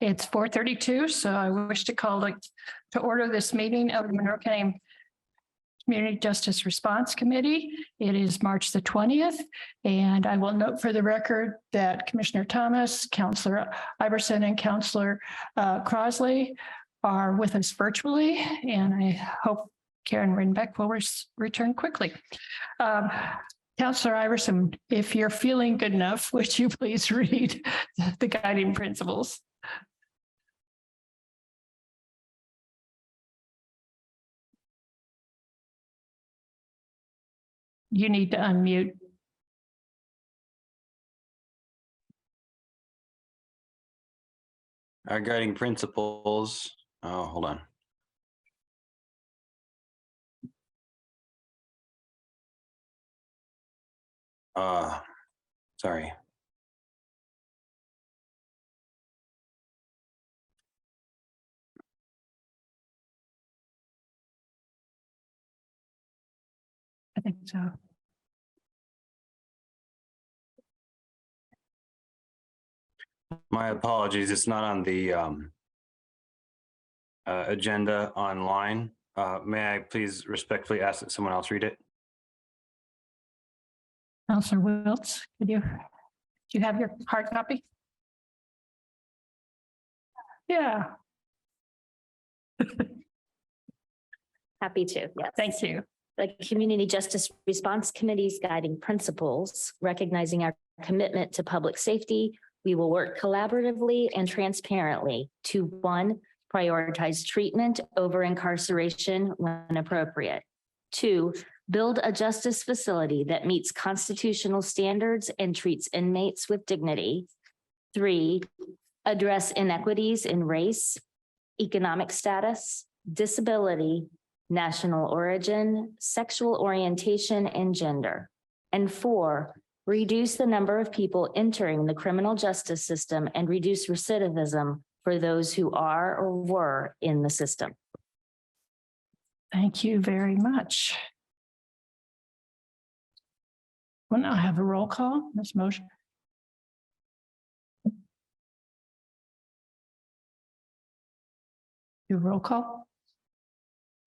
It's 4:32, so I wish to call to order this meeting of the Monroe County Community Justice Response Committee. It is March the 20th, and I will note for the record that Commissioner Thomas, Councillor Iverson, and Councillor Crosley are with us virtually, and I hope Karen Rinbeck will return quickly. Councillor Iverson, if you're feeling good enough, would you please read the guiding principles? You need to unmute. Our guiding principles. Oh, hold on. Sorry. I think so. My apologies. It's not on the agenda online. May I please respectfully ask that someone else read it? Councillor Wiltz, do you have your hard copy? Yeah. Happy to, yes. Thank you. The Community Justice Response Committee's guiding principles, recognizing our commitment to public safety, we will work collaboratively and transparently to 1, prioritize treatment over incarceration when appropriate. 2, build a justice facility that meets constitutional standards and treats inmates with dignity. 3, address inequities in race, economic status, disability, national origin, sexual orientation, and gender. And 4, reduce the number of people entering the criminal justice system and reduce recidivism for those who are or were in the system. Thank you very much. We'll now have a roll call. This motion. Do roll call.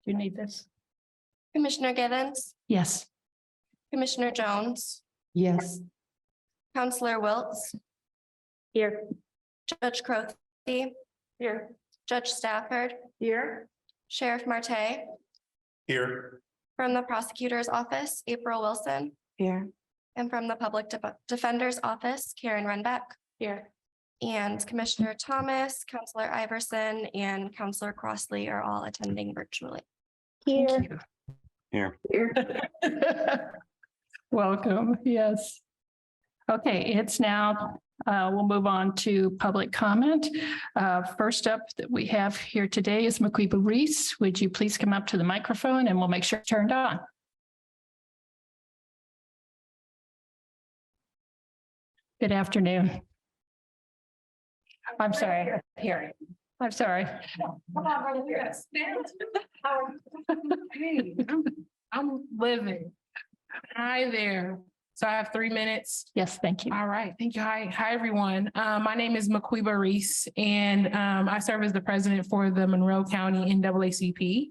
Do you need this? Commissioner Givens, Yes. Commissioner Jones, Yes. Councillor Wiltz, Here. Judge Crothy, Here. Judge Stafford, Here. Sheriff Marte, Here. from the prosecutor's office, April Wilson, Here. and from the public defender's office, Karen Renbeck. Here. And Commissioner Thomas, Councillor Iverson, and Councillor Crossley are all attending virtually. Thank Here. you. Welcome. Yes. Okay, it's now, we'll move on to public comment. First up that we have here today is Maquiba Reese. Would you please come up to the microphone and we'll make sure it's turned on. Good afternoon. I'm sorry. Here. I'm sorry. Come on, brother, here. Stand. Hey, I'm living. Hi there. So I have 3 minutes. Yes, thank you. All right. Thank you. Hi, everyone. My name is Maquiba Reese, and I serve as the president for the Monroe County NAACP.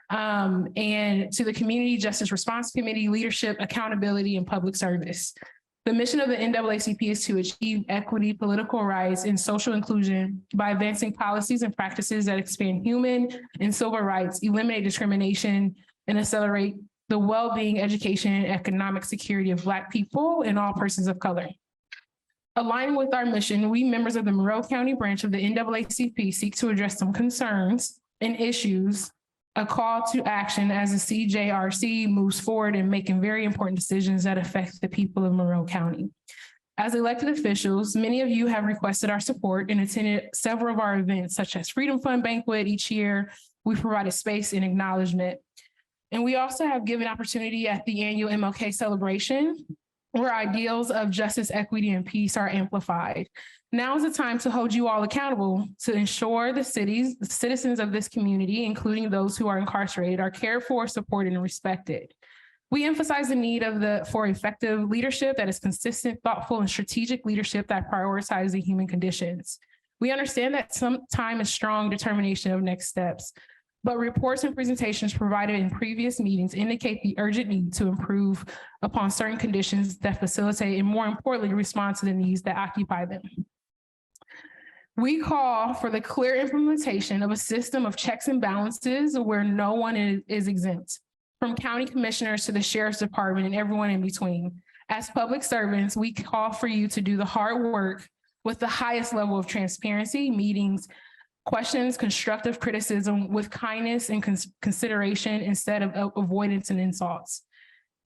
And to the Community Justice Response Committee, leadership, accountability, and public service. The mission of the NAACP is to achieve equity, political rights, and social inclusion by advancing policies and practices that expand human and civil rights, eliminate discrimination, and accelerate the well-being, education, and economic security of Black people and all persons of color. Aligning with our mission, we members of the Monroe County branch of the NAACP seek to address some concerns and issues, a call to action as the CJRC moves forward in making very important decisions that affect the people of Monroe County. As elected officials, many of you have requested our support and attended several of our events, such as Freedom Fund Banquet each year. We provided space and acknowledgement. And we also have given opportunity at the annual MLK celebration, where ideals of justice, equity, and peace are amplified. Now is the time to hold you all accountable to ensure the citizens of this community, including those who are incarcerated, are cared for, supported, and respected. We emphasize the need for effective leadership that is consistent, thoughtful, and strategic leadership that prioritizes the human conditions. We understand that some time is strong determination of next steps, but reports and presentations provided in previous meetings indicate the urgent need to improve upon certain conditions that facilitate and, more importantly, respond to the needs that occupy them. We call for the clear implementation of a system of checks and balances where no one is exempt, from county commissioners to the sheriff's department and everyone in between. As public servants, we call for you to do the hard work with the highest level of transparency, meetings, questions, constructive criticism with kindness and consideration instead of avoidance and insults.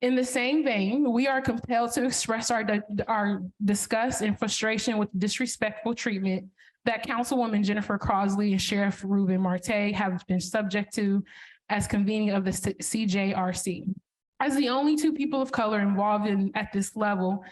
In the same vein, we are compelled to express our disgust and frustration with disrespectful treatment that Councilwoman Jennifer Crossley and Sheriff Ruben Marte have been subject to as convening of the CJRC. As the only two people of color involved at this level,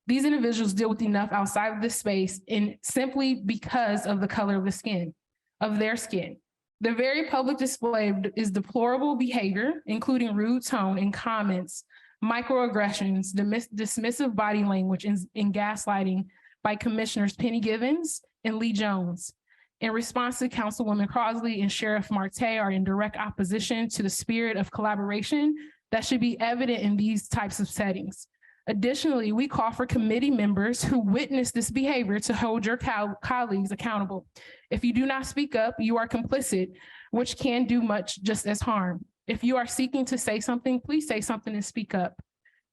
these individuals deal with enough outside of this space and simply because of the color of the skin, of their skin. The very public display is deplorable behavior, including rude tone and comments, microaggressions, dismissive body language, and gaslighting by Commissioners Penny Givens and Lee Jones. In response to Councilwoman Crossley and Sheriff Marte are in direct opposition to the spirit of collaboration that should be evident in these types of settings. Additionally, we call for committee members who witness this behavior to hold your colleagues accountable. If you do not speak up, you are complicit, which can do much just as harm. If you are seeking to say something, please say something and speak up.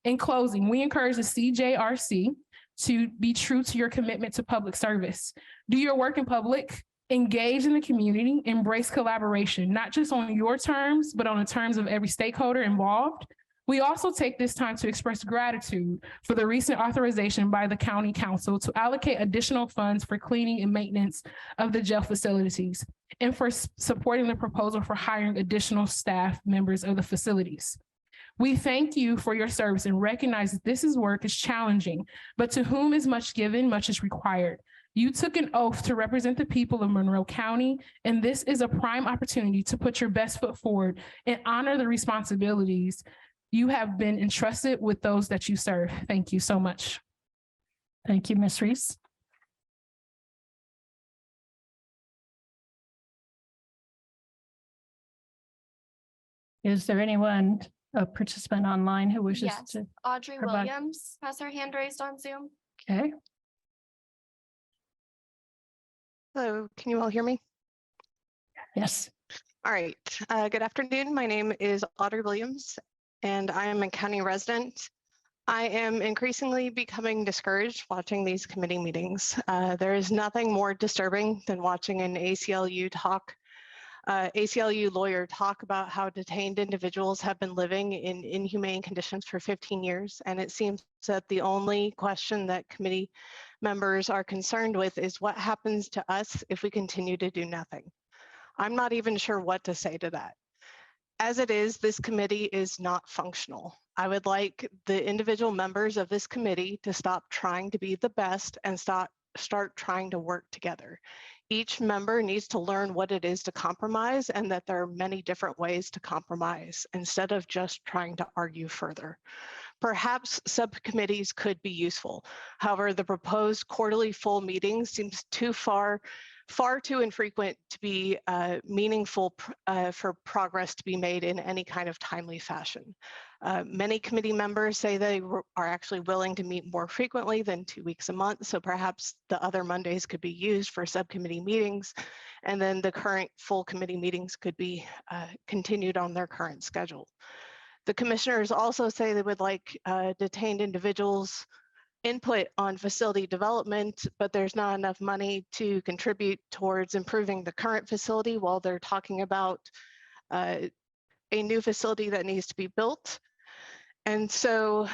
In closing, we encourage the CJRC to be true to your commitment to public service. Do your work in public, engage in the community, embrace collaboration, not just on your terms, but on the terms of every stakeholder involved. We also take this time to express gratitude for the recent authorization by the County Council to allocate additional funds for cleaning and maintenance of the jail facilities and for supporting the proposal for hiring additional staff members of the facilities. We thank you for your service and recognize that this work is challenging, but to whom is much given, much is required. You took an oath to represent the people of Monroe County, and this is a prime opportunity to put your best foot forward and honor the responsibilities you have been entrusted with those that you serve. Thank you so much. Thank you, Ms. Reese. Is there anyone, a participant online who wishes Yes, to? Audrey provide- Williams has her hand raised on Zoom. Okay, Hello, can you all hear me? yes. All right, good afternoon. My name is Audrey Williams, and I am a county resident. I am increasingly becoming discouraged watching these committee meetings. There is nothing more disturbing than watching an ACLU lawyer talk about how detained individuals have been living in inhumane conditions for 15 years. And it seems that the only question that committee members are concerned with is what happens to us if we continue to do nothing. I'm not even sure what to say to that. As it is, this committee is not functional. I would like the individual members of this committee to stop trying to be the best and start trying to work together. Each member needs to learn what it is to compromise and that there are many different ways to compromise instead of just trying to argue further. Perhaps subcommittees could be useful. However, the proposed quarterly full meeting seems far too infrequent to be meaningful for progress to be made in any kind of timely fashion. Many committee members say they are actually willing to meet more frequently than 2 weeks a month, so perhaps the other Mondays could be used for subcommittee meetings, and then the current full committee meetings could be continued on their current schedule. The commissioners also say they would like detained individuals' input on facility development, but there's not enough money to contribute towards improving the current facility while they're talking about a new facility that needs to be built. And so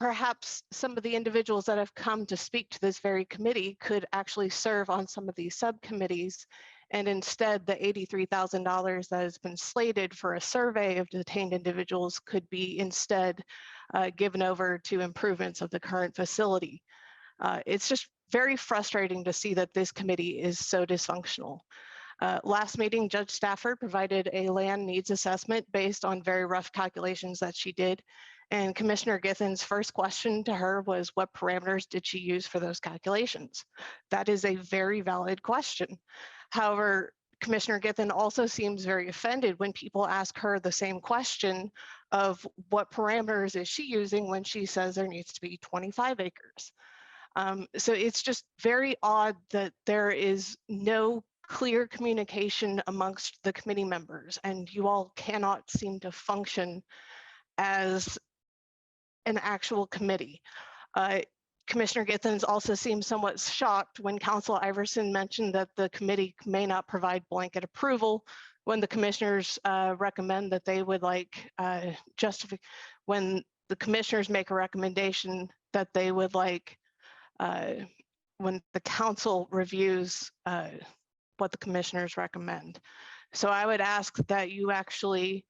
perhaps some of the individuals that have come to speak to this very committee could actually serve on some of these subcommittees. And instead, the $83,000 that has been slated for a survey of detained individuals could be instead given over to improvements of the current facility. It's just very frustrating to see that this committee is so dysfunctional. Last meeting, Judge Stafford provided a land needs assessment based on very rough calculations that she did. And Commissioner Githen's first question to her was, what parameters did she use for those calculations? That is a very valid question. However, Commissioner Githen also seems very offended when people ask her the same question of what parameters is she using when she says there needs to be 25 acres. So it's just very odd that there is no clear communication amongst the committee members, and you all cannot seem to function as an actual committee. Commissioner Githens also seemed somewhat shocked when Council Iverson mentioned that the committee may not provide blanket approval when the commissioners recommend that they would like when the commissioners make a recommendation that they would like when the council reviews what the commissioners recommend. So I would ask that you actually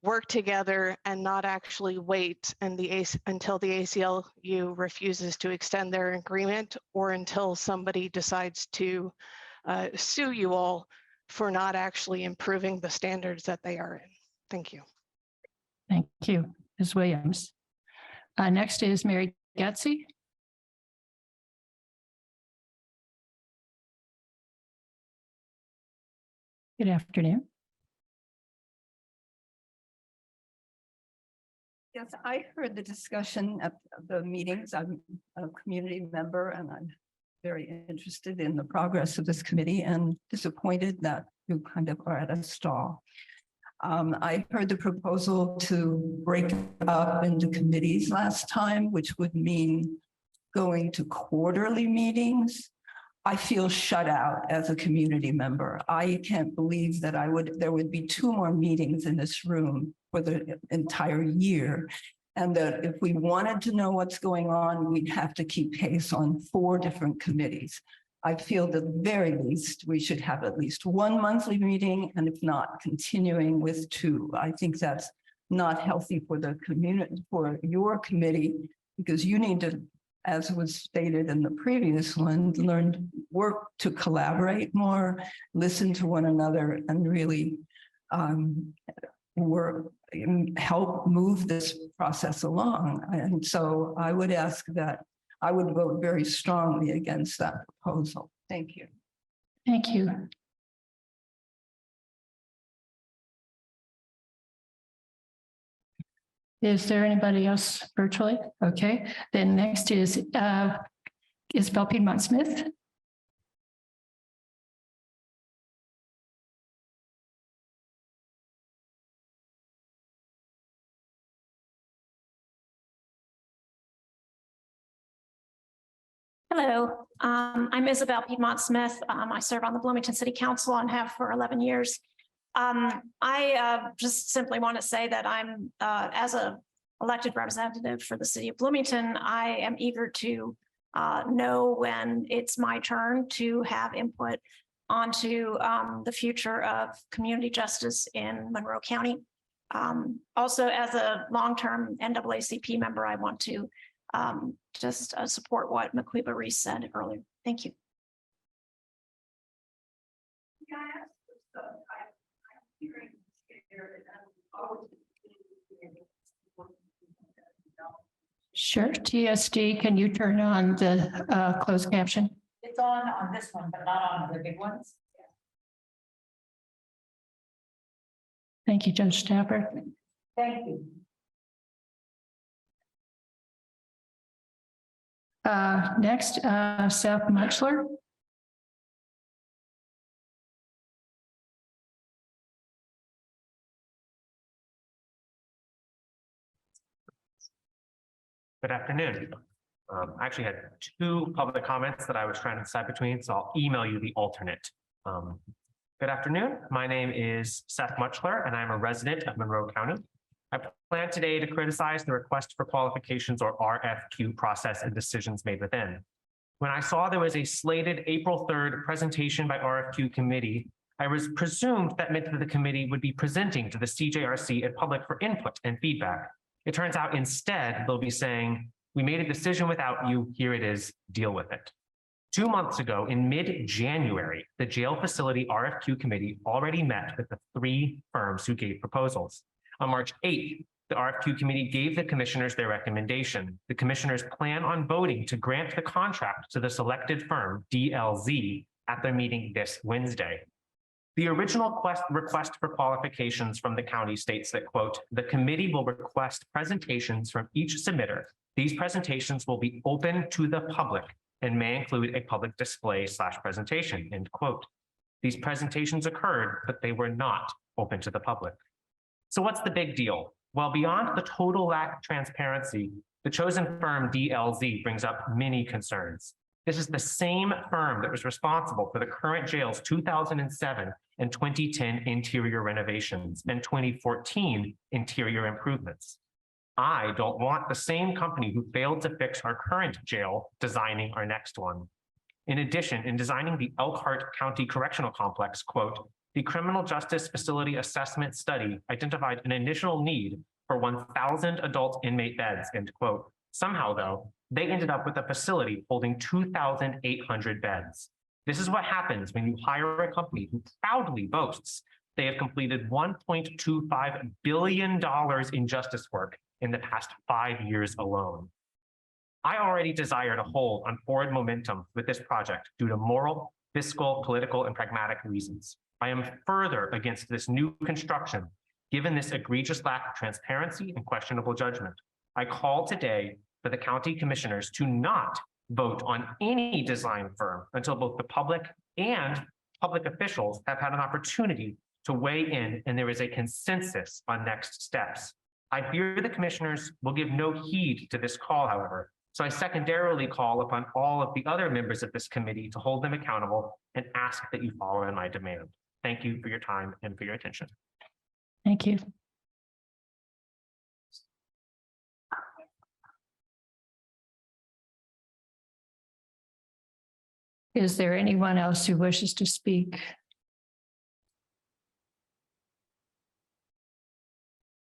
work together and not actually wait until the ACLU refuses to extend their agreement or until somebody decides to sue you all for not actually improving the standards that they are in. Thank you. Thank you, Ms. Williams. Next is Mary Getzey. Good afternoon. Yes, I heard the discussion at the meetings. I'm a community member and I'm very interested in the progress of this committee and disappointed that you kind of are at a stall. I heard the proposal to break up into committees last time, which would mean going to quarterly meetings. I feel shut out as a community member. I can't believe that there would be 2 more meetings in this room for the entire year. And that if we wanted to know what's going on, we'd have to keep pace on 4 different committees. I feel that at the very least, we should have at least 1 monthly meeting, and if not, continuing with 2. I think that's not healthy for the community, for your committee, because you need to, as was stated in the previous one, work to collaborate more, listen to one another, and really help move this process along. And so I would ask that I would vote very strongly against that proposal. Thank you. Thank you. Is there anybody else virtually? Okay, then next is Isabel Piedmont Smith. Hello, I'm Isabel Piedmont Smith. I serve on the Bloomington City Council and have for 11 years. I just simply want to say that I'm, as a elected representative for the city of Bloomington, I am eager to know when it's my turn to have input onto the future of community justice in Monroe County. Also, as a long-term NAACP member, I want to just support what Maquiba Reese said earlier. Thank you. Sure, TSD, can you turn on the closed caption? It's on this one, but not on the big ones. Thank you, Judge Stafford. Thank you. Next, Seth Mutchler. Good afternoon. I actually had 2 public comments that I was trying to decide between, so I'll email you the alternate. Good afternoon. My name is Seth Mutchler, and I'm a resident of Monroe County. I plan today to criticize the request for qualifications or RFQ process and decisions made within. When I saw there was a slated April 3rd presentation by RFQ committee, I was presumed that meant that the committee would be presenting to the CJRC and public for input and feedback. It turns out instead, they'll be saying, we made a decision without you, here it is, deal with it. 2 months ago, in mid-January, the jail facility RFQ committee already met with the 3 firms who gave proposals. On March 8th, The RFQ committee gave the commissioners their recommendation. The commissioners plan on voting to grant the contract to the selected firm, DLZ, at their meeting this Wednesday. The original request for qualifications from the county states that, quote, the committee will request presentations from each submitter. These presentations will be open to the public and may include a public display / presentation, end quote. These presentations occurred, but they were not open to the public. So what's the big deal? Well, beyond the total lack of transparency, the chosen firm DLZ brings up many concerns. This is the same firm that was responsible for the current jail's 2007 and 2010 interior renovations and 2014 interior improvements. I don't want the same company who failed to fix our current jail designing our next one. In addition, in designing the Elkhart County Correctional Complex, quote, the Criminal Justice Facility Assessment Study identified an initial need for 1,000 adult inmate beds, end quote. Somehow, though, they ended up with a facility holding 2,800 beds. This is what happens when you hire a company who proudly boasts they have completed $1.25 billion in justice work in the past 5 years alone. I already desire to hold on forward momentum with this project due to moral, fiscal, political, and pragmatic reasons. I am further against this new construction, given this egregious lack of transparency and questionable judgment. I call today for the county commissioners to not vote on any design firm until both the public and public officials have had an opportunity to weigh in and there is a consensus on next steps. I fear the commissioners will give no heed to this call, however. So I secondarily call upon all of the other members of this committee to hold them accountable and ask that you follow in my demand. Thank you for your time and for your attention. Thank you. Is there anyone else who wishes to speak?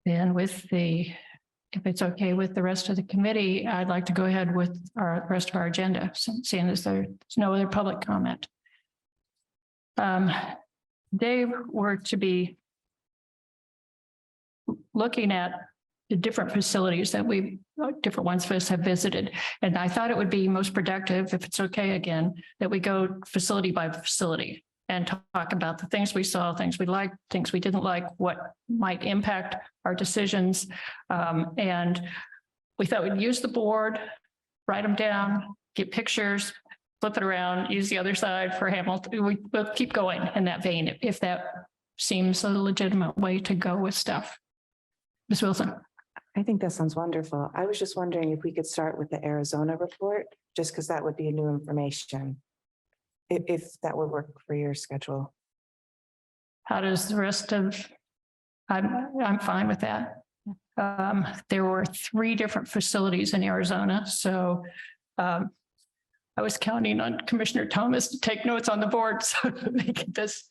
Then if it's okay with the rest of the committee, I'd like to go ahead with our rest of our agenda, seeing as there's no other public comment. They were to be looking at the different facilities that different ones of us have visited. And I thought it would be most productive, if it's okay again, that we go facility by facility and talk about the things we saw, things we liked, things we didn't like, what might impact our decisions. And we thought we'd use the board, write them down, get pictures, flip it around, use the other side for Hamilton. We'll keep going in that vein if that seems a legitimate way to go with stuff. Ms. Wilson. I think that sounds wonderful. I was just wondering if we could start with the Arizona report, just because that would be new information. If that would work for your schedule. How does the rest of, I'm fine with that. There were 3 different facilities in Arizona. So I was counting on Commissioner Thomas to take notes on the board. So make this.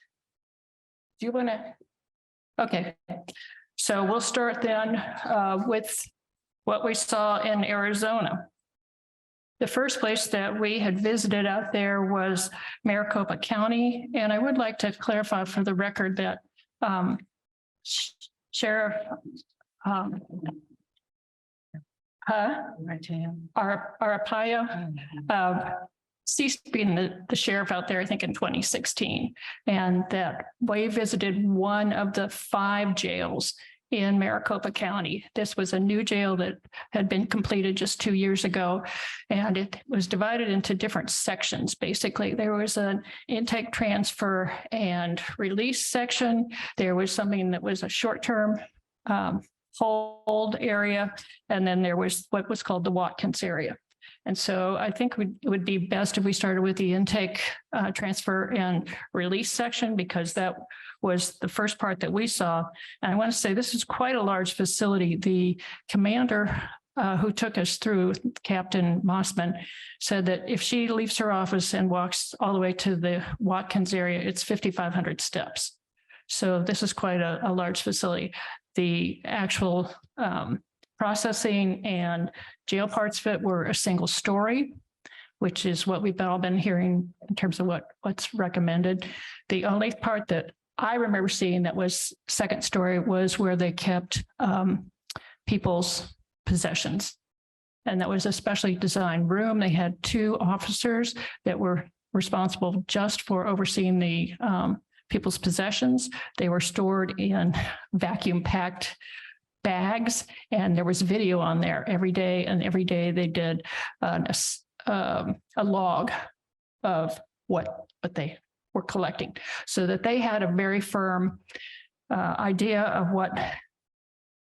Do you want to? Okay. So we'll start then with what we saw in Arizona. The first place that we had visited out there was Maricopa County. And I would like to clarify for the record that Sheriff Arpaio ceased being the sheriff out there, I think in 2016. And that we visited one of the 5 jails in Maricopa County. This was a new jail that had been completed just 2 years ago, and it was divided into different sections. Basically, there was an intake, transfer, and release section. There was something that was a short-term hold area, and then there was what was called the Watkins area. And so I think it would be best if we started with the intake, transfer, and release section, because that was the first part that we saw. And I want to say this is quite a large facility. The commander who took us through, Captain Mossman, said that if she leaves her office and walks all the way to the Watkins area, it's 5,500 steps. So this is quite a large facility. The actual processing and jail parts of it were a single story, which is what we've all been hearing in terms of what's recommended. The only part that I remember seeing that was second story was where they kept people's possessions. And that was a specially designed room. They had 2 officers that were responsible just for overseeing the people's possessions. They were stored in vacuum packed bags, and there was video on there every day. And every day they did a log of what they were collecting, so that they had a very firm idea of what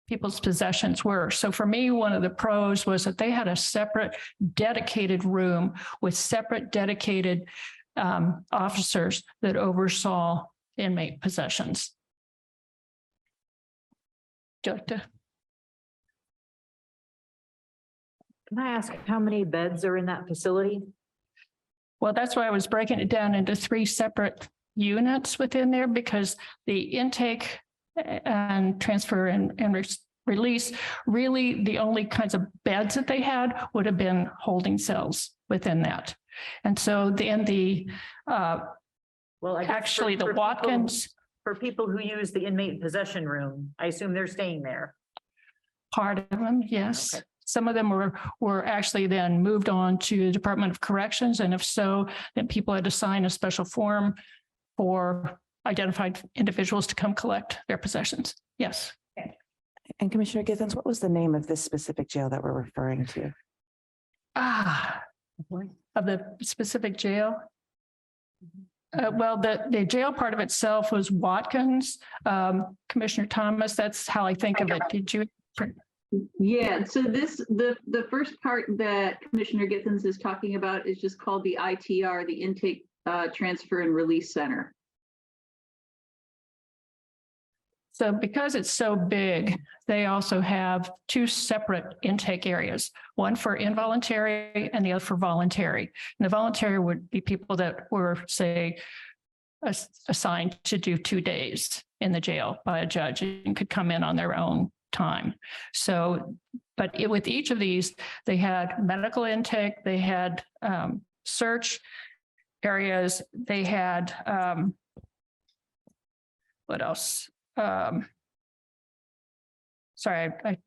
people's possessions were. So for me, one of the pros was that they had a separate dedicated room with separate dedicated officers that oversaw inmate possessions. Can I ask how many beds are in that facility? Well, that's why I was breaking it down into 3 separate units within there, because the intake and transfer and release, really the only kinds of beds that they had would have been holding cells within that. And so the Well, I guess actually the for people- Watkins For people who use the inmate possession room, I assume they're staying there. part of them, yes. Okay. Some of them were actually then moved on to the Department of Corrections, and if so, then people had to sign a special form for identified individuals to come collect their possessions. Yes. And Commissioner Githens, what was the name of this specific jail that we're referring to? Of the specific jail? Well, the jail part of itself was Watkins. Commissioner Thomas, that's how I think of it. Did you? Yeah, so the first part that Commissioner Githens is talking about is just called the ITR, the Intake Transfer and Release Center. So because it's so big, they also have 2 separate intake areas, one for involuntary and the other for voluntary. And the voluntary would be people that were, say, assigned to do 2 days in the jail by a judge and could come in on their own time. So, but with each of these, they had medical intake, they had search areas, they had, what else? Sorry, I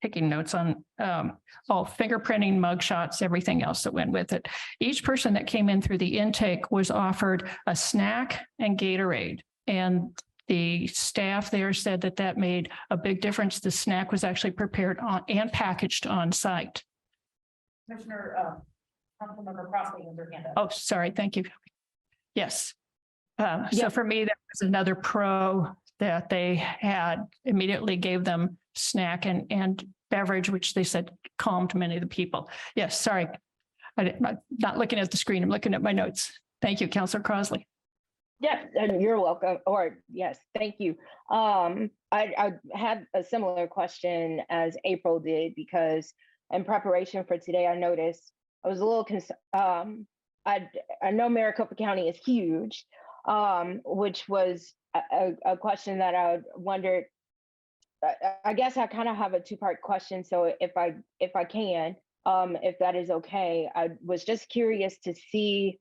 taking notes on fingerprinting, mugshots, everything else that went with it. Each person that came in through the intake was offered a snack and Gatorade. And the staff there said that that made a big difference. The snack was actually prepared on and packaged on site. Commissioner, Councilmember Crossley has her hand up. Oh, sorry. Thank you. Yes. So for me, that was another pro that they had, immediately gave them snack and beverage, which they said calmed many of the people. Yes, sorry. I'm not looking at the screen. I'm looking at my notes. Thank you, Councilor Crossley. Yeah, and you're welcome. Or yes, thank you. I had a similar question as April did, because in preparation for today, I noticed I was a little I know Maricopa County is huge, which was a question that I wondered. I guess I kind of have a 2-part question. So if I can, if that is okay, I was just curious to see,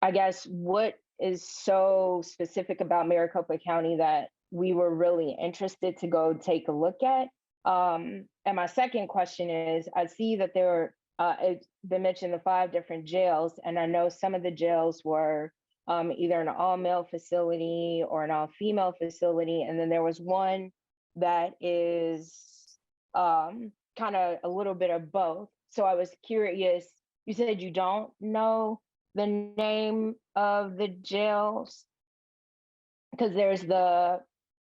I guess, what is so specific about Maricopa County that we were really interested to go take a look at. And my second question is, I see that they mentioned the 5 different jails, and I know some of the jails were either an all-male facility or an all-female facility, and then there was one that is kind of a little bit of both. So I was curious, you said you don't know the name of the jails, because there's the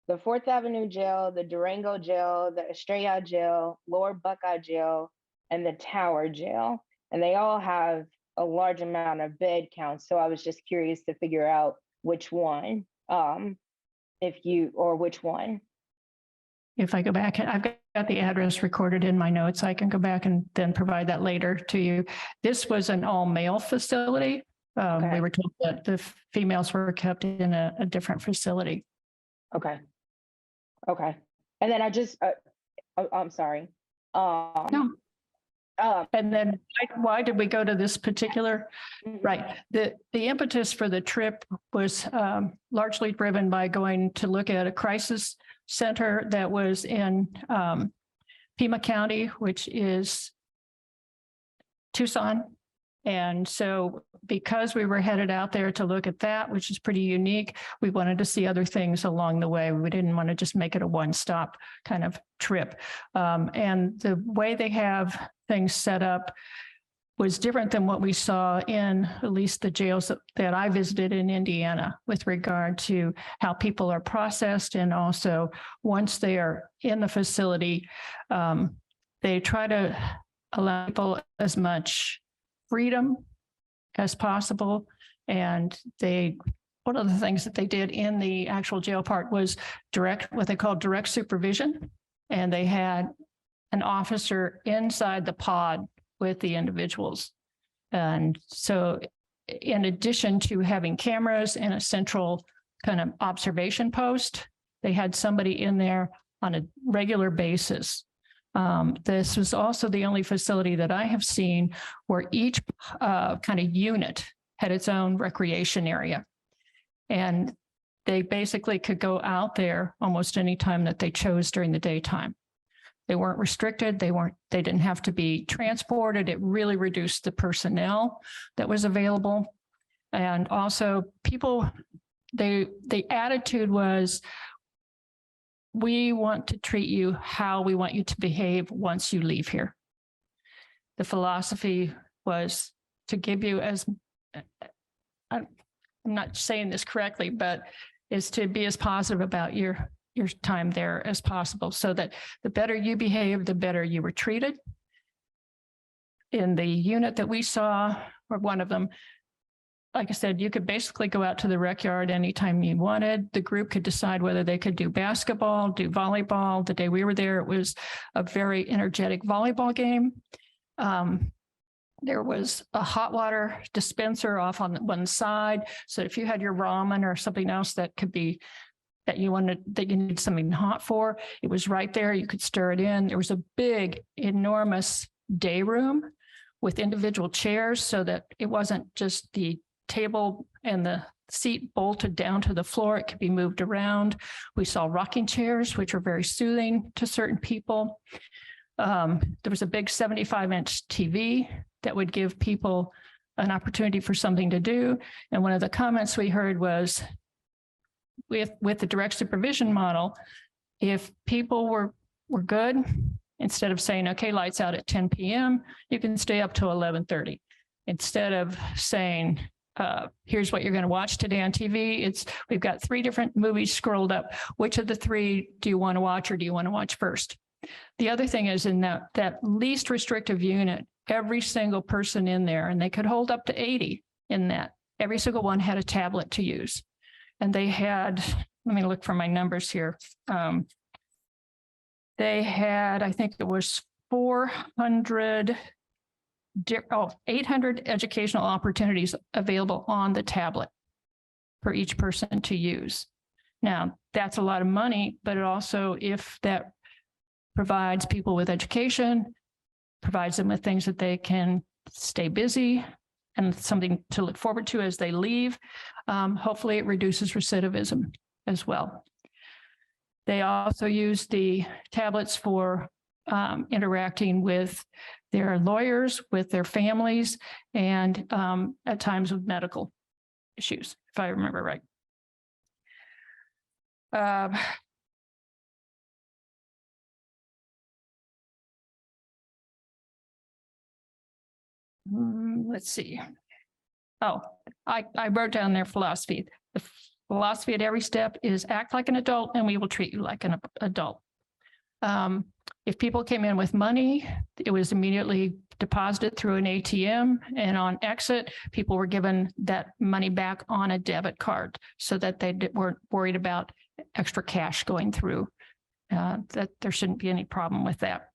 4th Avenue jail, the Durango jail, the Estrella jail, Lower Buckeye jail, and the Tower jail. And they all have a large amount of bed counts. So I was just curious to figure out which one, which one. If I go back, I've got the address recorded in my notes. I can go back and then provide that later to you. This was an all-male facility. Okay. We were told that the females were kept in a different facility. Okay. Okay. And then I just, I'm sorry. No. And then why did we go to this particular? Right. The impetus for the trip was largely driven by going to look at a crisis center that was in Pima County, which is Tucson. And so because we were headed out there to look at that, which is pretty unique, we wanted to see other things along the way. We didn't want to just make it a one-stop kind of trip. And the way they have things set up was different than what we saw in at least the jails that I visited in Indiana with regard to how people are processed. And also once they are in the facility, they try to allow people as much freedom as possible. And one of the things that they did in the actual jail part was what they called direct supervision. And they had an officer inside the pod with the individuals. And so in addition to having cameras and a central kind of observation post, they had somebody in there on a regular basis. This was also the only facility that I have seen where each kind of unit had its own recreation area. And they basically could go out there almost any time that they chose during the daytime. They weren't restricted. They didn't have to be transported. It really reduced the personnel that was available. And also people, the attitude was, we want to treat you how we want you to behave once you leave here. The philosophy was to give you I'm not saying this correctly, but is to be as positive about your time there as possible, so that the better you behave, the better you were treated. In the unit that we saw, or one of them, like I said, you could basically go out to the rec yard anytime you wanted. The group could decide whether they could do basketball, do volleyball. The day we were there, it was a very energetic volleyball game. There was a hot water dispenser off on one side. So if you had your ramen or something else that you need something hot for, it was right there. You could stir it in. There was a big, enormous day room with individual chairs so that it wasn't just the table and the seat bolted down to the floor. It could be moved around. We saw rocking chairs, which are very soothing to certain people. There was a big 75-inch TV that would give people an opportunity for something to do. And one of the comments we heard was, with the direct supervision model, if people were good, instead of saying, okay, lights out at 10 p.m., you can stay up till 11:30. Instead of saying, here's what you're going to watch today on TV, we've got 3 different movies scrolled up. Which of the 3 do you want to watch, or do you want to watch first? The other thing is, in that least restrictive unit, every single person in there, and they could hold up to 80 in that, every single one had a tablet to use. And they had, let me look for my numbers here. They had, I think it was 800 educational opportunities available on the tablet for each person to use. Now, that's a lot of money, but it also, if that provides people with education, provides them with things that they can stay busy and something to look forward to as they leave, hopefully it reduces recidivism as well. They also use the tablets for interacting with their lawyers, with their families, and at times with medical issues, if I remember right. Let's see. Oh, I wrote down their philosophy. The philosophy at every step is act like an adult and we will treat you like an adult. If people came in with money, it was immediately deposited through an ATM, and on exit, people were given that money back on a debit card so that they weren't worried about extra cash going through, that there shouldn't be any problem with that.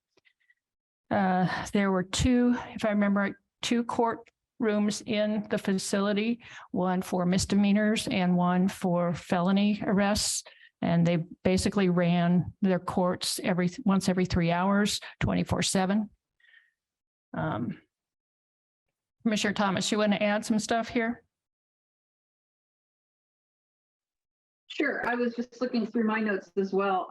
There were 2, if I remember, 2 court rooms in the facility, one for misdemeanors and one for felony arrests. And they basically ran their courts once every 3 hours, 24/7. Commissioner Thomas, you want to add some stuff here? Sure, I was just looking through my notes as well.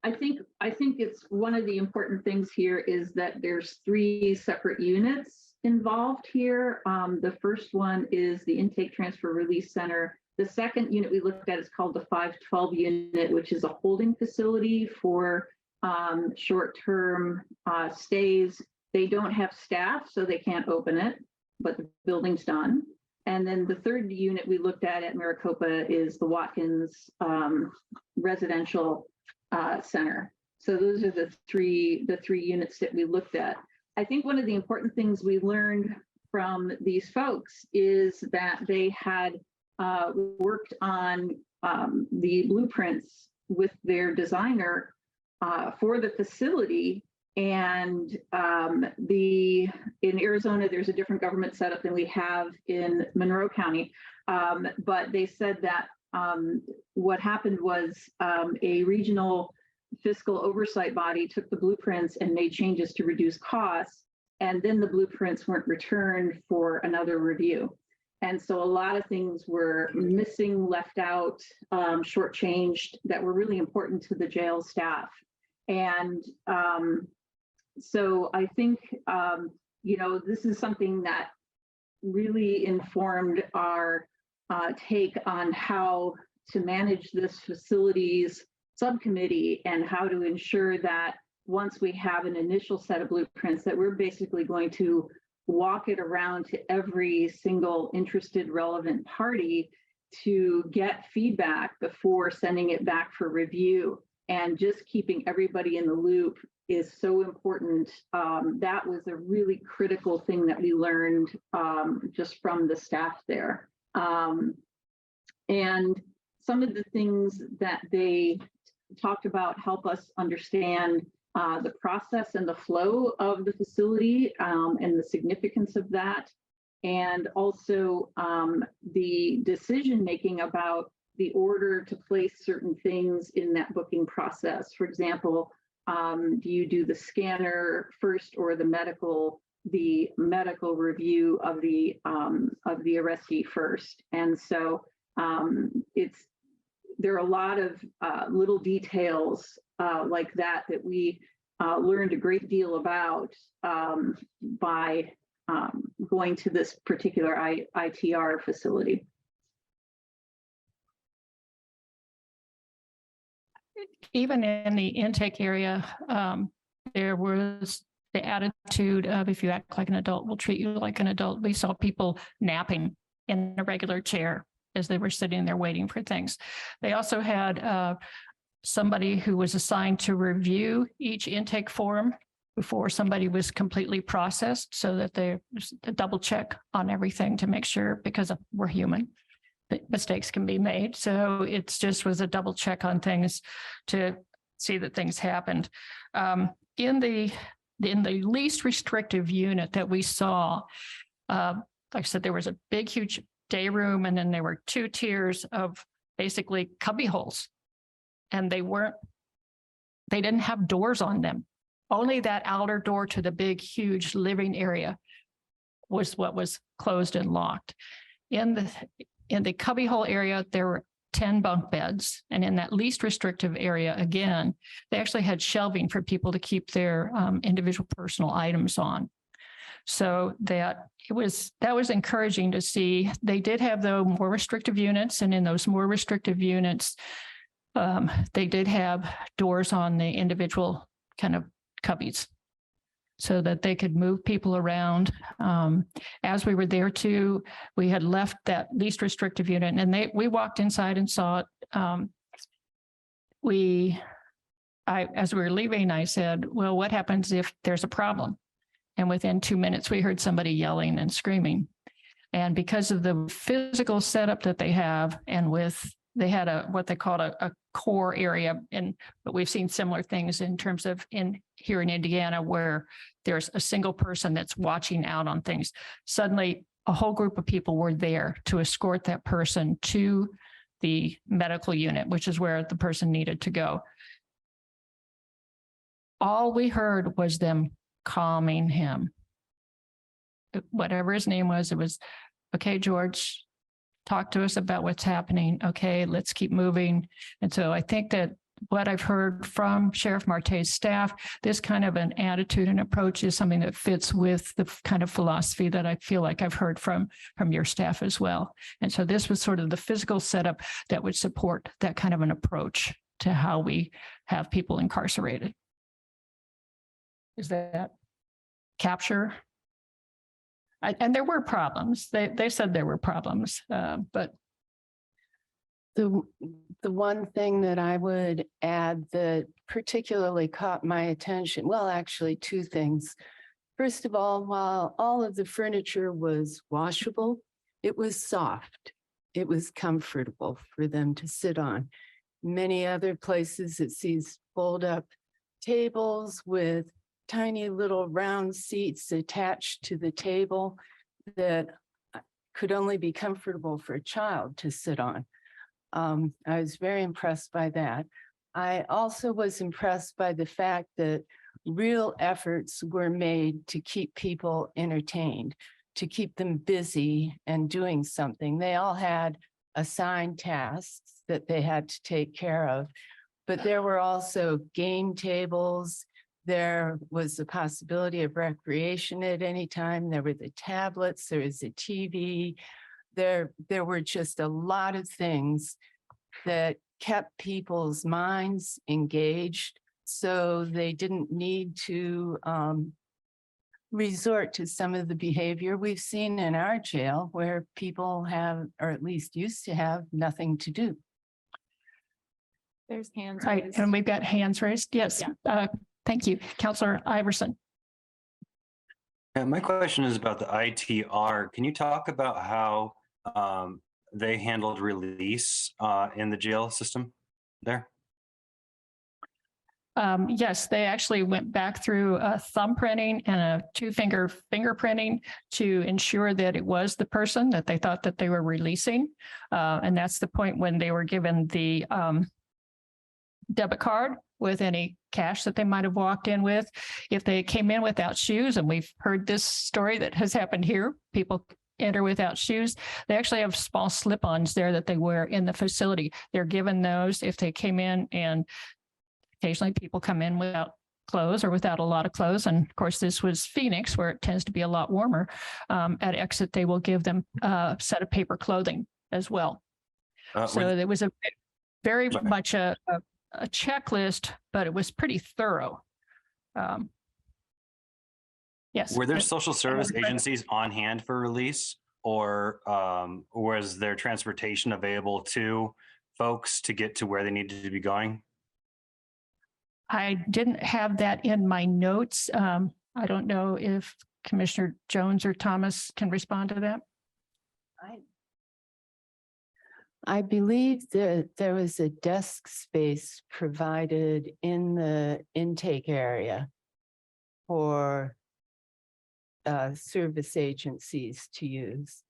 I think it's one of the important things here is that there's 3 separate units involved here. The first one is the Intake Transfer Release Center. The second unit we looked at is called the 512 unit, which is a holding facility for short-term stays. They don't have staff, so they can't open it, but the building's done. And then the third unit we looked at Maricopa is the Watkins Residential Center. So those are the three units that we looked at. I think one of the important things we learned from these folks is that they had worked on the blueprints with their designer for the facility. And in Arizona, there's a different government setup than we have in Monroe County. But they said that what happened was a regional fiscal oversight body took the blueprints and made changes to reduce costs. And then the blueprints weren't returned for another review. And so a lot of things were missing, left out, shortchanged that were really important to the jail staff. And so I think, this is something that really informed our take on how to manage this facilities subcommittee and how to ensure that once we have an initial set of blueprints that we're basically going to walk it around to every single interested relevant party to get feedback before sending it back for review. And just keeping everybody in the loop is so important. That was a really critical thing that we learned just from the staff there. And some of the things that they talked about help us understand the process and the flow of the facility and the significance of that. And also the decision-making about the order to place certain things in that booking process. For example, do you do the scanner first or the medical review of the arrestee first? And so there are a lot of little details like that we learned a great deal about by going to this particular ITR facility. Even in the intake area, there was the attitude of if you act like an adult, we'll treat you like an adult. We saw people napping in a regular chair as they were sitting there waiting for things. They also had somebody who was assigned to review each intake form before somebody was completely processed so that there's a double check on everything to make sure, because we're human, mistakes can be made. So it's just was a double check on things to see that things happened. In the least restrictive unit that we saw, like I said, there was a big, huge day room, and then there were 2 tiers of basically cubby holes. And they didn't have doors on them. Only that outer door to the big, huge living area was what was closed and locked. In the cubbyhole area, there were 10 bunk beds. And in that least restrictive area, again, they actually had shelving for people to keep their individual personal items on. So that was encouraging to see. They did have, though, more restrictive units. And in those more restrictive units, they did have doors on the individual kind of cubbies so that they could move people around. As we were there too, we had left that least restrictive unit, and we walked inside and saw it. As we were leaving, I said, well, what happens if there's a problem? And within 2 minutes, we heard somebody yelling and screaming. And because of the physical setup that they have, and they had what they called a core area, but we've seen similar things in terms of here in Indiana, where there's a single person that's watching out on things. Suddenly, a whole group of people were there to escort that person to the medical unit, which is where the person needed to go. All we heard was them calming him. Whatever his name was, it was, okay, George, talk to us about what's happening. Okay, let's keep moving. And so I think that what I've heard from Sheriff Marte's staff, this kind of an attitude and approach is something that fits with the kind of philosophy that I feel like I've heard from your staff as well. And so this was sort of the physical setup that would support that kind of an approach to how we have people incarcerated. Is that capture? And there were problems. They said there were problems, but the one thing that I would add that particularly caught my attention, well, actually two things. First of all, while all of the furniture was washable, it was soft. It was comfortable for them to sit on. Many other places it sees fold up tables with tiny little round seats attached to the table that could only be comfortable for a child to sit on. I was very impressed by that. I also was impressed by the fact that real efforts were made to keep people entertained, to keep them busy and doing something. They all had assigned tasks that they had to take care of, but there were also game tables. There was the possibility of recreation at any time. There were the tablets, there was a TV. There were just a lot of things that kept people's minds engaged, so they didn't need to resort to some of the behavior we've seen in our jail where people have, or at least used to have, nothing to do. There's hands right. raised. And we've got hands raised. Yes. Thank you, Counselor Iverson. My question is about the ITR. Can you talk about how they handled release in the jail system there? Yes, they actually went back through a thumbprinting and a two-finger fingerprinting to ensure that it was the person that they thought that they were releasing. And that's the point when they were given the debit card with any cash that they might have walked in with. If they came in without shoes, and we've heard this story that has happened here, people enter without shoes. They actually have small slip-ons there that they wear in the facility. They're given those if they came in, and occasionally people come in without clothes or without a lot of clothes. And of course, this was Phoenix, where it tends to be a lot warmer. At exit, they will give them a set of paper clothing as well. So there was a very much a checklist, but it was pretty thorough. Yes. Were there social service agencies on hand for release, or was there transportation available to folks to get to where they needed to be going? I didn't have that in my notes. I don't know if Commissioner Jones or Thomas can respond to that. I believe that there was a desk space provided in the intake area for service agencies to use.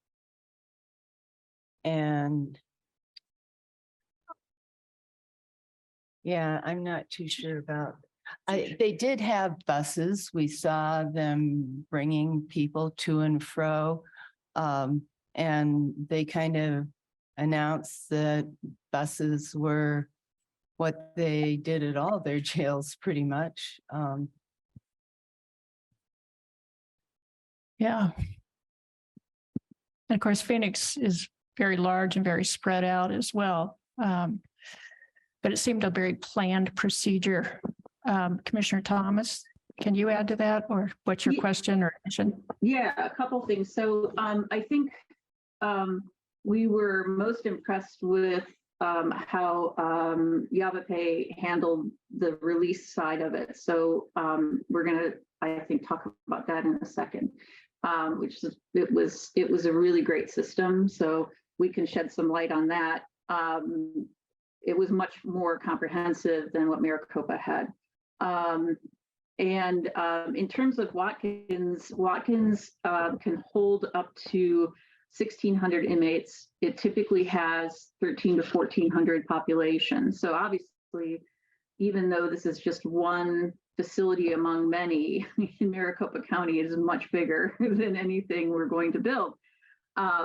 And yeah, I'm not too sure about, they did have buses. We saw them bringing people to and fro. And they kind of announced that buses were what they did at all their jails pretty much. Yeah. And of course, Phoenix is very large and very spread out as well. But it seemed a very planned procedure. Commissioner Thomas, can you add to that, or what's your question or addition? Yeah, a couple things. So I think we were most impressed with how Yavapai handled the release side of it. So we're going to, I think, talk about that in a second, which is, it was a really great system. So we can shed some light on that. It was much more comprehensive than what Maricopa had. And in terms of Watkins can hold up to 1,600 inmates. It typically has 1,300 to 1,400 population. So obviously, even though this is just one facility among many in Maricopa County, it is much bigger than anything we're going to build.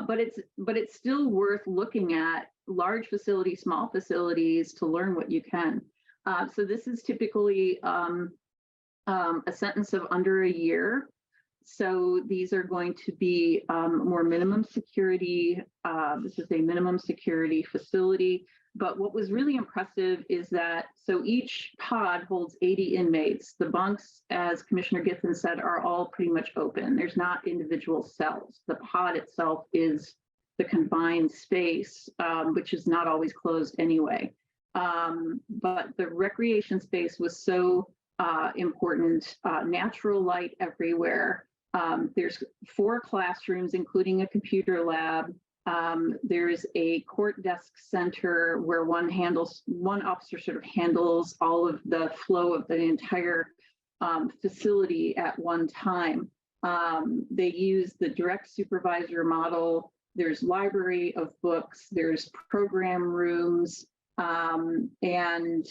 But it's still worth looking at large facilities, small facilities to learn what you can. So this is typically a sentence of under a year. So these are going to be more minimum security. This is a minimum security facility. But what was really impressive is that, so each pod holds 80 inmates. The bunks, as Commissioner Giffen said, are all pretty much open. There's not individual cells. The pod itself is the confined space, which is not always closed anyway. But the recreation space was so important, natural light everywhere. There's 4 classrooms, including a computer lab. There's a court desk center where one officer sort of handles all of the flow of the entire facility at one time. They use the direct supervisor model. There's library of books, there's program rooms, and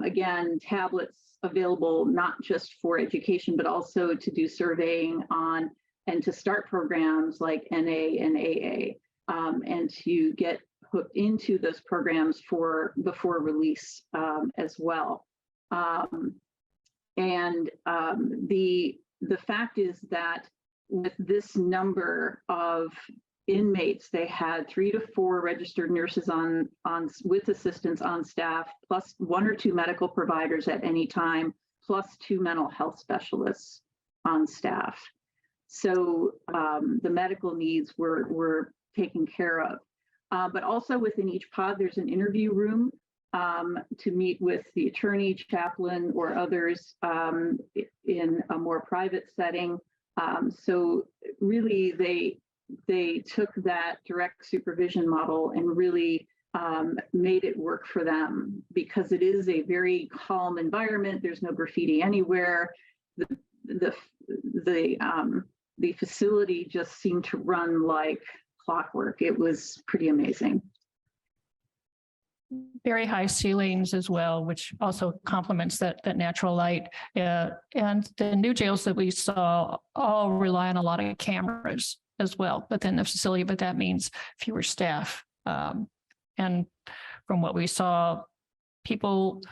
again, tablets available not just for education, but also to do surveying on and to start programs like NA and AA, and to get hooked into those programs before release as well. The fact is that with this number of inmates, they had 3 to 4 registered nurses on with assistants on staff, plus 1 or 2 medical providers at any time, plus 2 mental health specialists on staff. So the medical needs were taken care of. But also within each pod, there's an interview room to meet with the attorney, chaplain, or others in a more private setting. So really, they took that direct supervision model and really made it work for them, because it is a very calm environment. There's no graffiti anywhere. The facility just seemed to run like clockwork. It was pretty amazing. Very high ceilings as well, which also complements that natural light. And the new jails that we saw all rely on a lot of cameras as well within the facility, but that means fewer staff. And from what we saw, people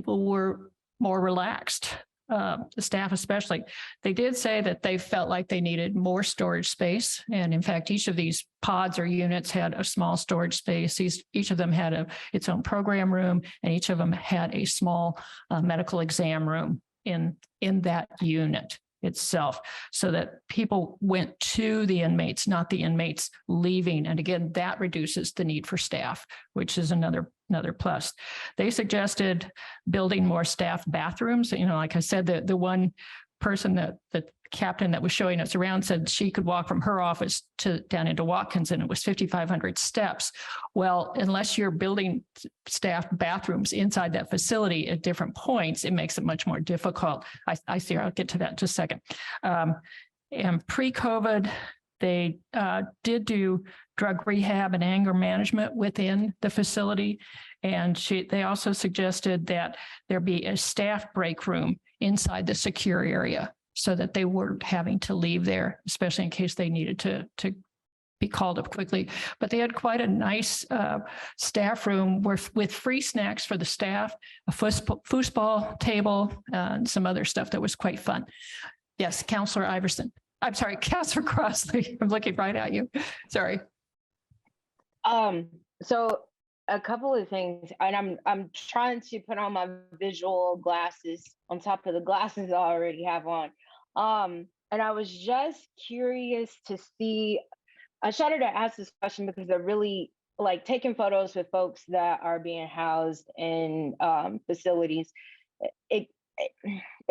were more relaxed. The staff especially. They did say that they felt like they needed more storage space. And in fact, each of these pods or units had a small storage space. Each of them had its own program room, and each of them had a small medical exam room in that unit itself, so that people went to the inmates, not the inmates leaving. And again, that reduces the need for staff, which is another plus. They suggested building more staff bathrooms. You know, like I said, the one person the captain that was showing us around said she could walk from her office down into Watkins, and it was 5,500 steps. Well, unless you're building staff bathrooms inside that facility at different points, it makes it much more difficult. I see. I'll get to that in just a second. And pre-COVID, they did do drug rehab and anger management within the facility. And they also suggested that there be a staff break room inside the secure area, so that they weren't having to leave there, especially in case they needed to be called up quickly. But they had quite a nice staff room with free snacks for the staff, a foosball table, and some other stuff that was quite fun. Yes, Counselor Iverson. I'm sorry, Counselor Crossley. I'm looking right at you. Sorry. So a couple of things, and I'm trying to put on my visual glasses on top of the glasses I already have on. And I was just curious to see, I started to ask this question because I really like taking photos with folks that are being housed in facilities. It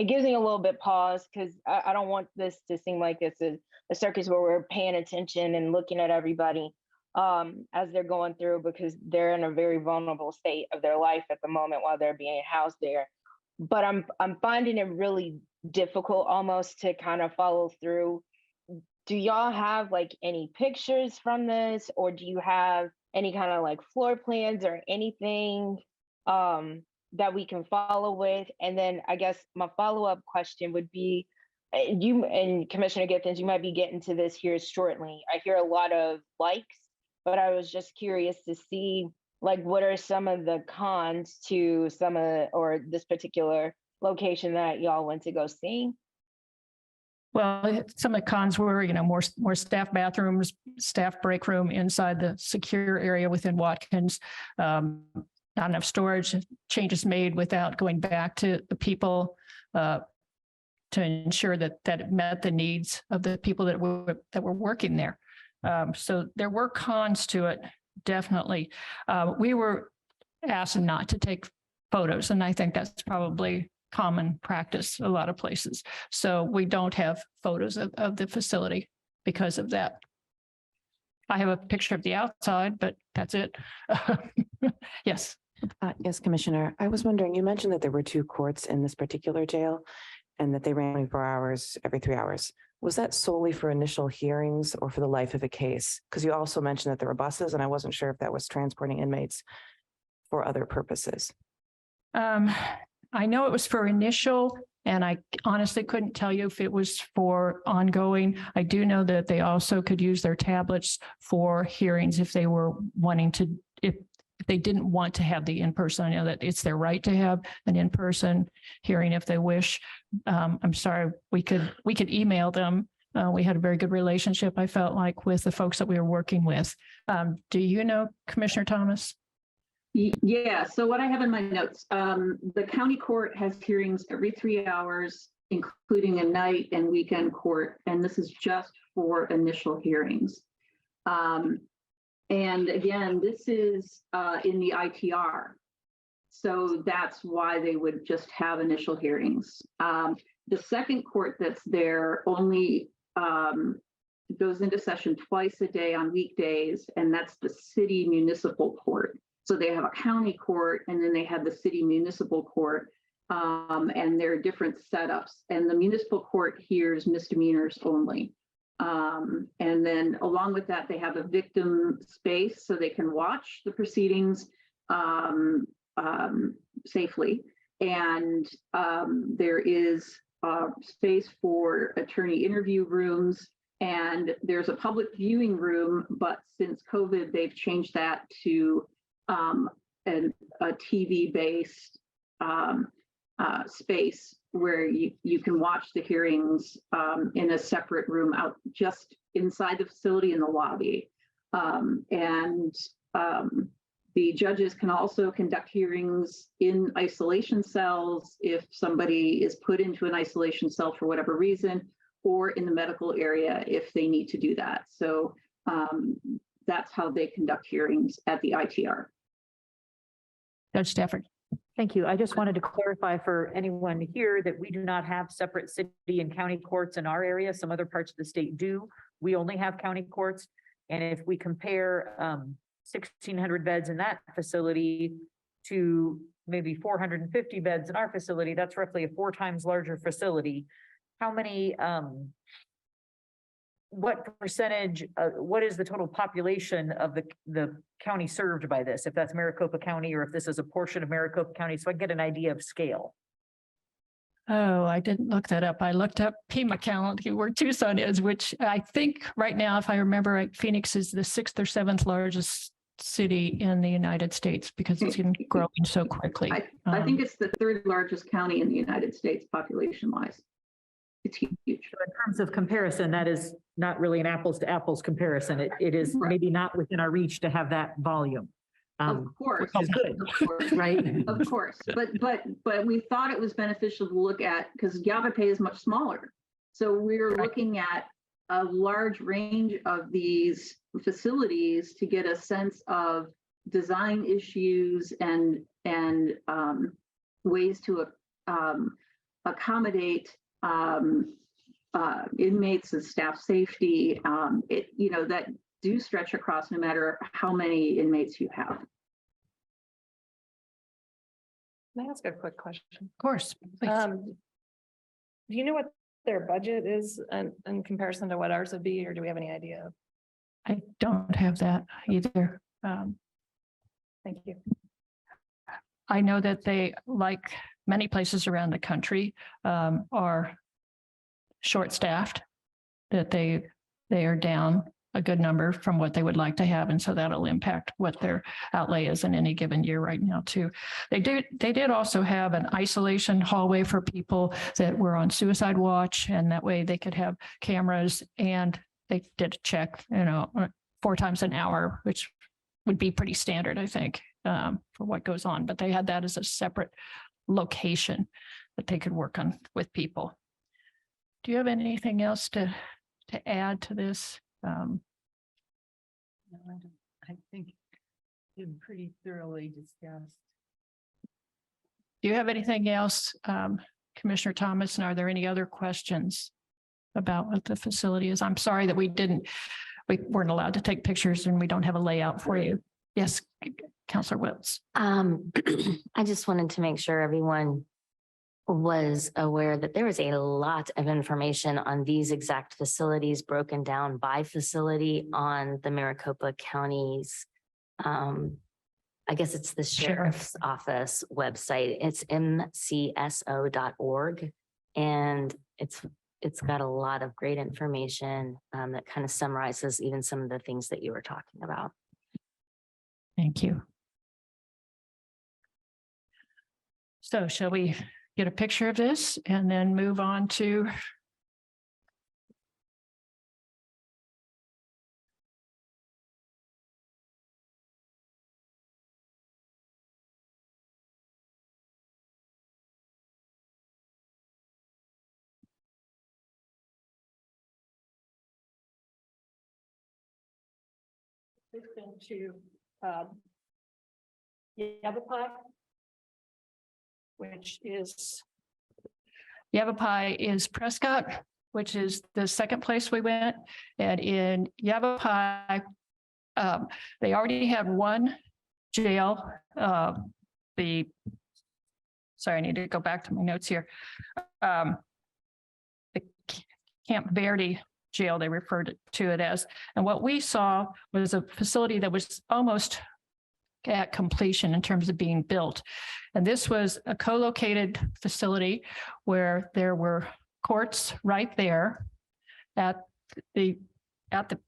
gives me a little bit pause, because I don't want this to seem like it's a circus where we're paying attention and looking at everybody as they're going through, because they're in a very vulnerable state of their life at the moment while they're being housed there. But I'm finding it really difficult almost to kind of follow through. Do y'all have like any pictures from this, or do you have any kind of like floor plans or anything that we can follow with? And then I guess my follow-up question would be, you and Commissioner Giffens, you might be getting to this here shortly. I hear a lot of likes, but I was just curious to see, like, what are some of the cons to or this particular location that y'all went to go see? Well, some of the cons were, more staff bathrooms, staff break room inside the secure area within Watkins. Not enough storage, changes made without going back to the people to ensure that it met the needs of the people that were working there. So there were cons to it, definitely. We were asked not to take photos, and I think that's probably common practice a lot of places. So we don't have photos of the facility because of that. I have a picture of the outside, but that's it. Yes. Yes, Commissioner. I was wondering, you mentioned that there were 2 courts in this particular jail and that they ran 24 hours every 3 hours. Was that solely for initial hearings or for the life of a case? Because you also mentioned that there were buses, and I wasn't sure if that was transporting inmates for other purposes. I know it was for initial, and I honestly couldn't tell you if it was for ongoing. I do know that they also could use their tablets for hearings if they were wanting to, if they didn't want to have the in-person. I know that it's their right to have an in-person hearing if they wish. I'm sorry, we could email them. We had a very good relationship, I felt like, with the folks that we were working with. Do you know, Commissioner Thomas? Yeah, so what I have in my notes, the county court has hearings every 3 hours, including a night and weekend court, and this is just for initial hearings. And again, this is in the ITR. So that's why they would just have initial hearings. The second court that's there only goes into session twice a day on weekdays, and that's the city municipal court. So they have a county court, and then they have the city municipal court, and there are different setups. And the municipal court hears misdemeanors only. And then along with that, they have a victim space so they can watch the proceedings safely. And there is space for attorney interview rooms, and there's a public viewing room, but since COVID, they've changed that to a TV-based space where you can watch the hearings in a separate room out just inside the facility in the lobby. The judges can also conduct hearings in isolation cells if somebody is put into an isolation cell for whatever reason, or in the medical area if they need to do that. So that's how they conduct hearings at the ITR. Judge Stafford. Thank you. I just wanted to clarify for anyone here that we do not have separate city and county courts in our area. Some other parts of the state do. We only have county courts. And if we compare 1,600 beds in that facility to maybe 450 beds in our facility, that's roughly a 4 times larger facility. How many, what percentage, what is the total population of the county served by this? If that's Maricopa County, or if this is a portion of Maricopa County, so I can get an idea of scale. Oh, I didn't look that up. I looked up Pima County, where Tucson is, which I think right now, if I remember right, Phoenix is the 6th or 7th largest city in the United States because it's been growing so quickly. I think it's the 3rd largest county in the United States population-wise. It's huge. So in terms of comparison, that is not really an apples to apples comparison. It is maybe not within our reach to have that volume. Of course, which is good, of course, right? Of course, but we thought it was beneficial to look at, because Yavapai is much smaller. So we're looking at a large range of these facilities to get a sense of design issues and ways to accommodate inmates and staff safety, that do stretch across no matter how many inmates you have. Can I ask a quick question? Of course. Do you know what their budget is in comparison to what ours would be, or do we have any idea? I don't have that either. Thank you. I know that they, like many places around the country, are short-staffed, that they are down a good number from what they would like to have. And so that'll impact what their outlay is in any given year right now too. They did also have an isolation hallway for people that were on suicide watch, and that way they could have cameras, and they did check, 4 times an hour, which would be pretty standard, I think, for what goes on. But they had that as a separate location that they could work on with people. Do you have anything else to add to this? No, I don't. I think it's been pretty thoroughly discussed. Do you have anything else, Commissioner Thomas? And are there any other questions about what the facility is? I'm sorry that we weren't allowed to take pictures and we don't have a layout for you. Yes, Counselor Wiltz. I just wanted to make sure everyone was aware that there was a lot of information on these exact facilities broken down by facility on the Maricopa County's, I guess it's the Sheriff's Office website. It's mcso.org. And it's got a lot of great information that kind of summarizes even some of the things that you were talking about. Thank you. So shall we get a picture of this and then move on to Yavapai, which is Yavapai is Prescott, which is the second place we went. And in Yavapai, they already had one jail. Sorry, I need to go back to my notes here. The Camp Verde jail, they referred to it as. And what we saw was a facility that was almost at completion in terms of being built. And this was a co-located facility where there were courts right there at the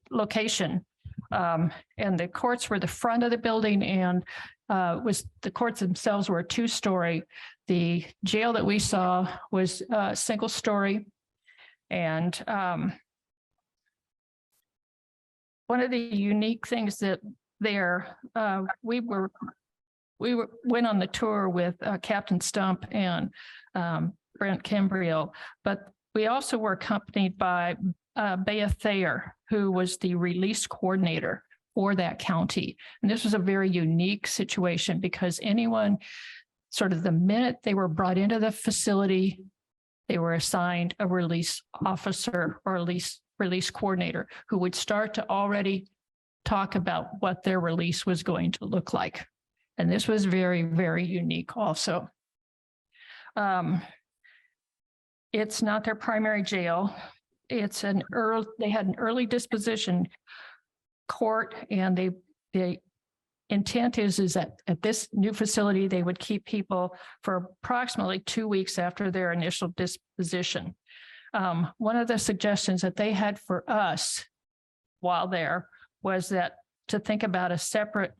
location. And the courts were the front of the building, and the courts themselves were a 2-story. The jail that we saw was a single story. And one of the unique things that there, we went on the tour with Captain Stump and Brent Cambriel, but we also were accompanied by Bea Thayer, who was the release coordinator for that county. And this was a very unique situation because anyone, sort of the minute they were brought into the facility, they were assigned a release officer or release coordinator who would start to already talk about what their release was going to look like. And this was very, very unique also. It's not their primary jail. It's they had an early disposition court, and the intent is that at this new facility, they would keep people for approximately 2 weeks after their initial disposition. One of the suggestions that they had for us while there was that to think about a separate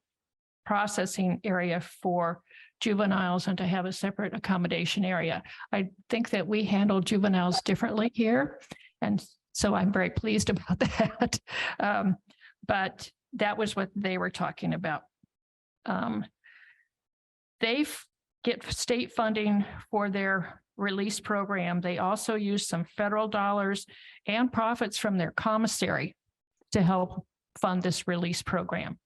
processing area for juveniles and to have a separate accommodation area. I think that we handle juveniles differently here. And so I'm very pleased about that. But that was what they were talking about. They get state funding for their release program. They also use some federal dollars and profits from their commissary to help fund this release program.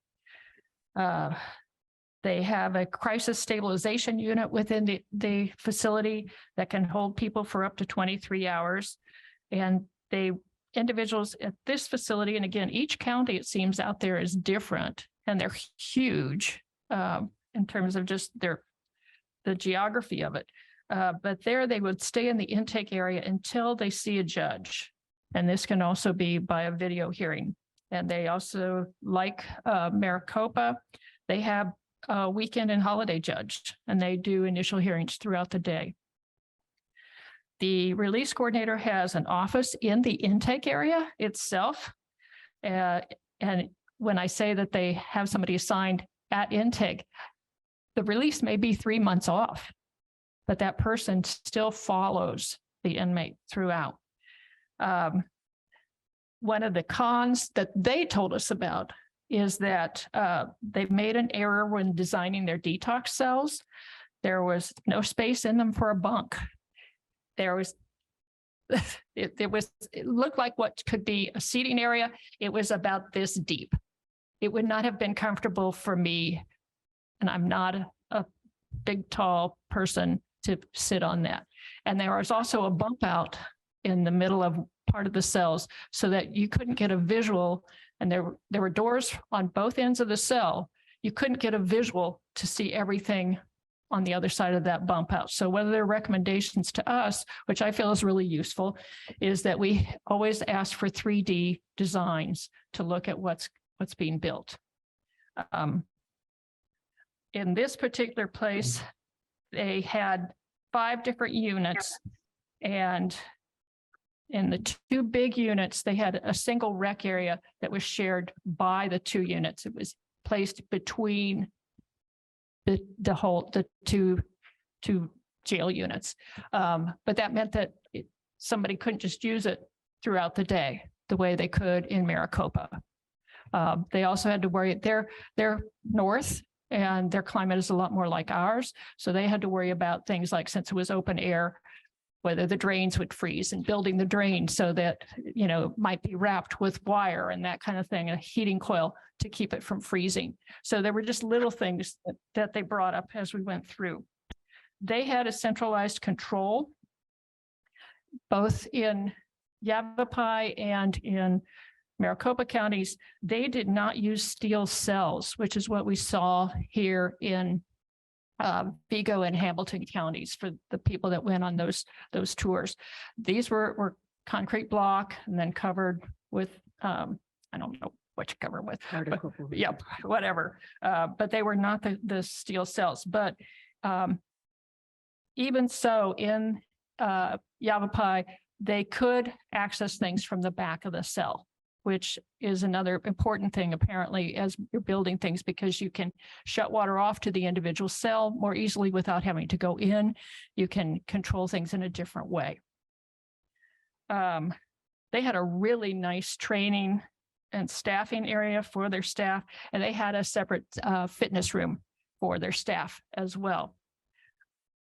They have a crisis stabilization unit within the facility that can hold people for up to 23 hours. And individuals at this facility, and again, each county, it seems out there is different, and they're huge in terms of just the geography of it. But there they would stay in the intake area until they see a judge. And this can also be by a video hearing. And they also, like Maricopa, they have a weekend and holiday judge, and they do initial hearings throughout the day. The release coordinator has an office in the intake area itself. And when I say that they have somebody assigned at intake, the release may be 3 months off, but that person still follows the inmate throughout. One of the cons that they told us about is that they've made an error when designing their detox cells. There was no space in them for a bunk. There was, it looked like what could be a seating area. It was about this deep. It would not have been comfortable for me, and I'm not a big, tall person, to sit on that. And there was also a bump out in the middle of part of the cells so that you couldn't get a visual, and there were doors on both ends of the cell. You couldn't get a visual to see everything on the other side of that bump out. So one of their recommendations to us, which I feel is really useful, is that we always ask for 3D designs to look at what's being built. In this particular place, they had 5 different units, and in the 2 big units, they had a single rec area that was shared by the 2 units. It was placed between the two jail units. But that meant that somebody couldn't just use it throughout the day the way they could in Maricopa. They also had to worry, they're north and their climate is a lot more like ours. So they had to worry about things like, since it was open air, whether the drains would freeze, and building the drain so that, you know, might be wrapped with wire and that kind of thing, a heating coil to keep it from freezing. So there were just little things that they brought up as we went through. They had a centralized control, both in Yavapai and in Maricopa counties. They did not use steel cells, which is what we saw here in Vigo and Hamilton counties for the people that went on those tours. These were concrete block and then covered with, I don't know what you cover with, but, yep, whatever. But they were not the steel cells. But even so, in Yavapai, they could access things from the back of the cell, which is another important thing, apparently, as you're building things, because you can shut water off to the individual cell more easily without having to go in. You can control things in a different way. They had a really nice training and staffing area for their staff, and they had a separate fitness room for their staff as well.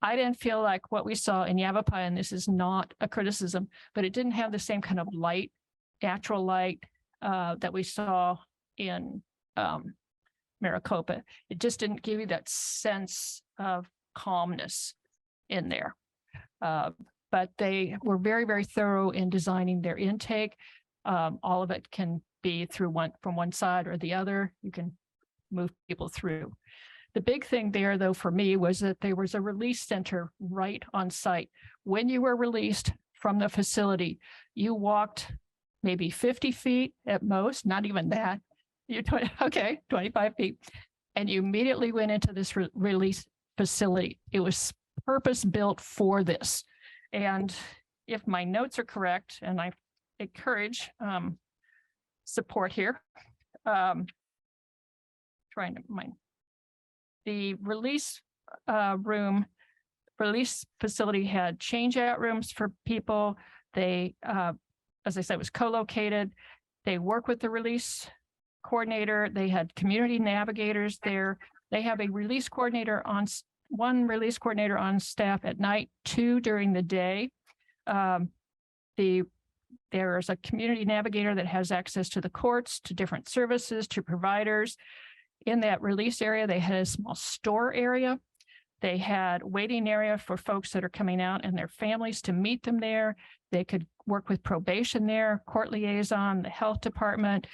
I didn't feel like what we saw in Yavapai, and this is not a criticism, but it didn't have the same kind of light, natural light that we saw in Maricopa. It just didn't give you that sense of calmness in there. But they were very, very thorough in designing their intake. All of it can be from one side or the other. You can move people through. The big thing there, though, for me, was that there was a release center right on site. When you were released from the facility, you walked maybe 50 feet at most, not even that. 25 feet. And you immediately went into this release facility. It was purpose-built for this. And if my notes are correct, and I encourage support here, trying to mind. The release release facility had change-out rooms for people. They, as I said, was co-located. They work with the release coordinator. They had community navigators there. They have a release coordinator one release coordinator on staff at night, 2 during the day. There's a community navigator that has access to the courts, to different services, to providers. In that release area, they had a small store area. They had waiting area for folks that are coming out and their families to meet them there. They could work with probation there, court liaison, the health department.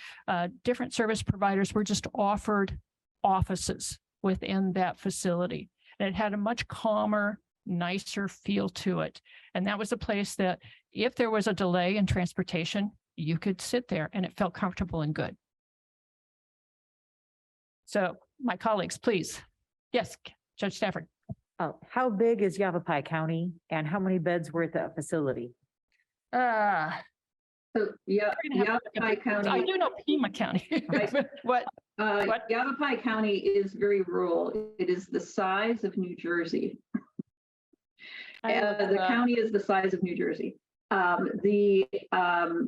Different service providers were just offered offices within that facility. And it had a much calmer, nicer feel to it. And that was a place that if there was a delay in transportation, you could sit there and it felt comfortable and good. So my colleagues, please. Yes, Judge Stafford. How big is Yavapai County and how many beds were at that facility? So, yeah, Yavapai I County, do know Pima County. What? What? Yavapai County is very rural. It is the size of New Jersey. The county is the size of New Jersey. The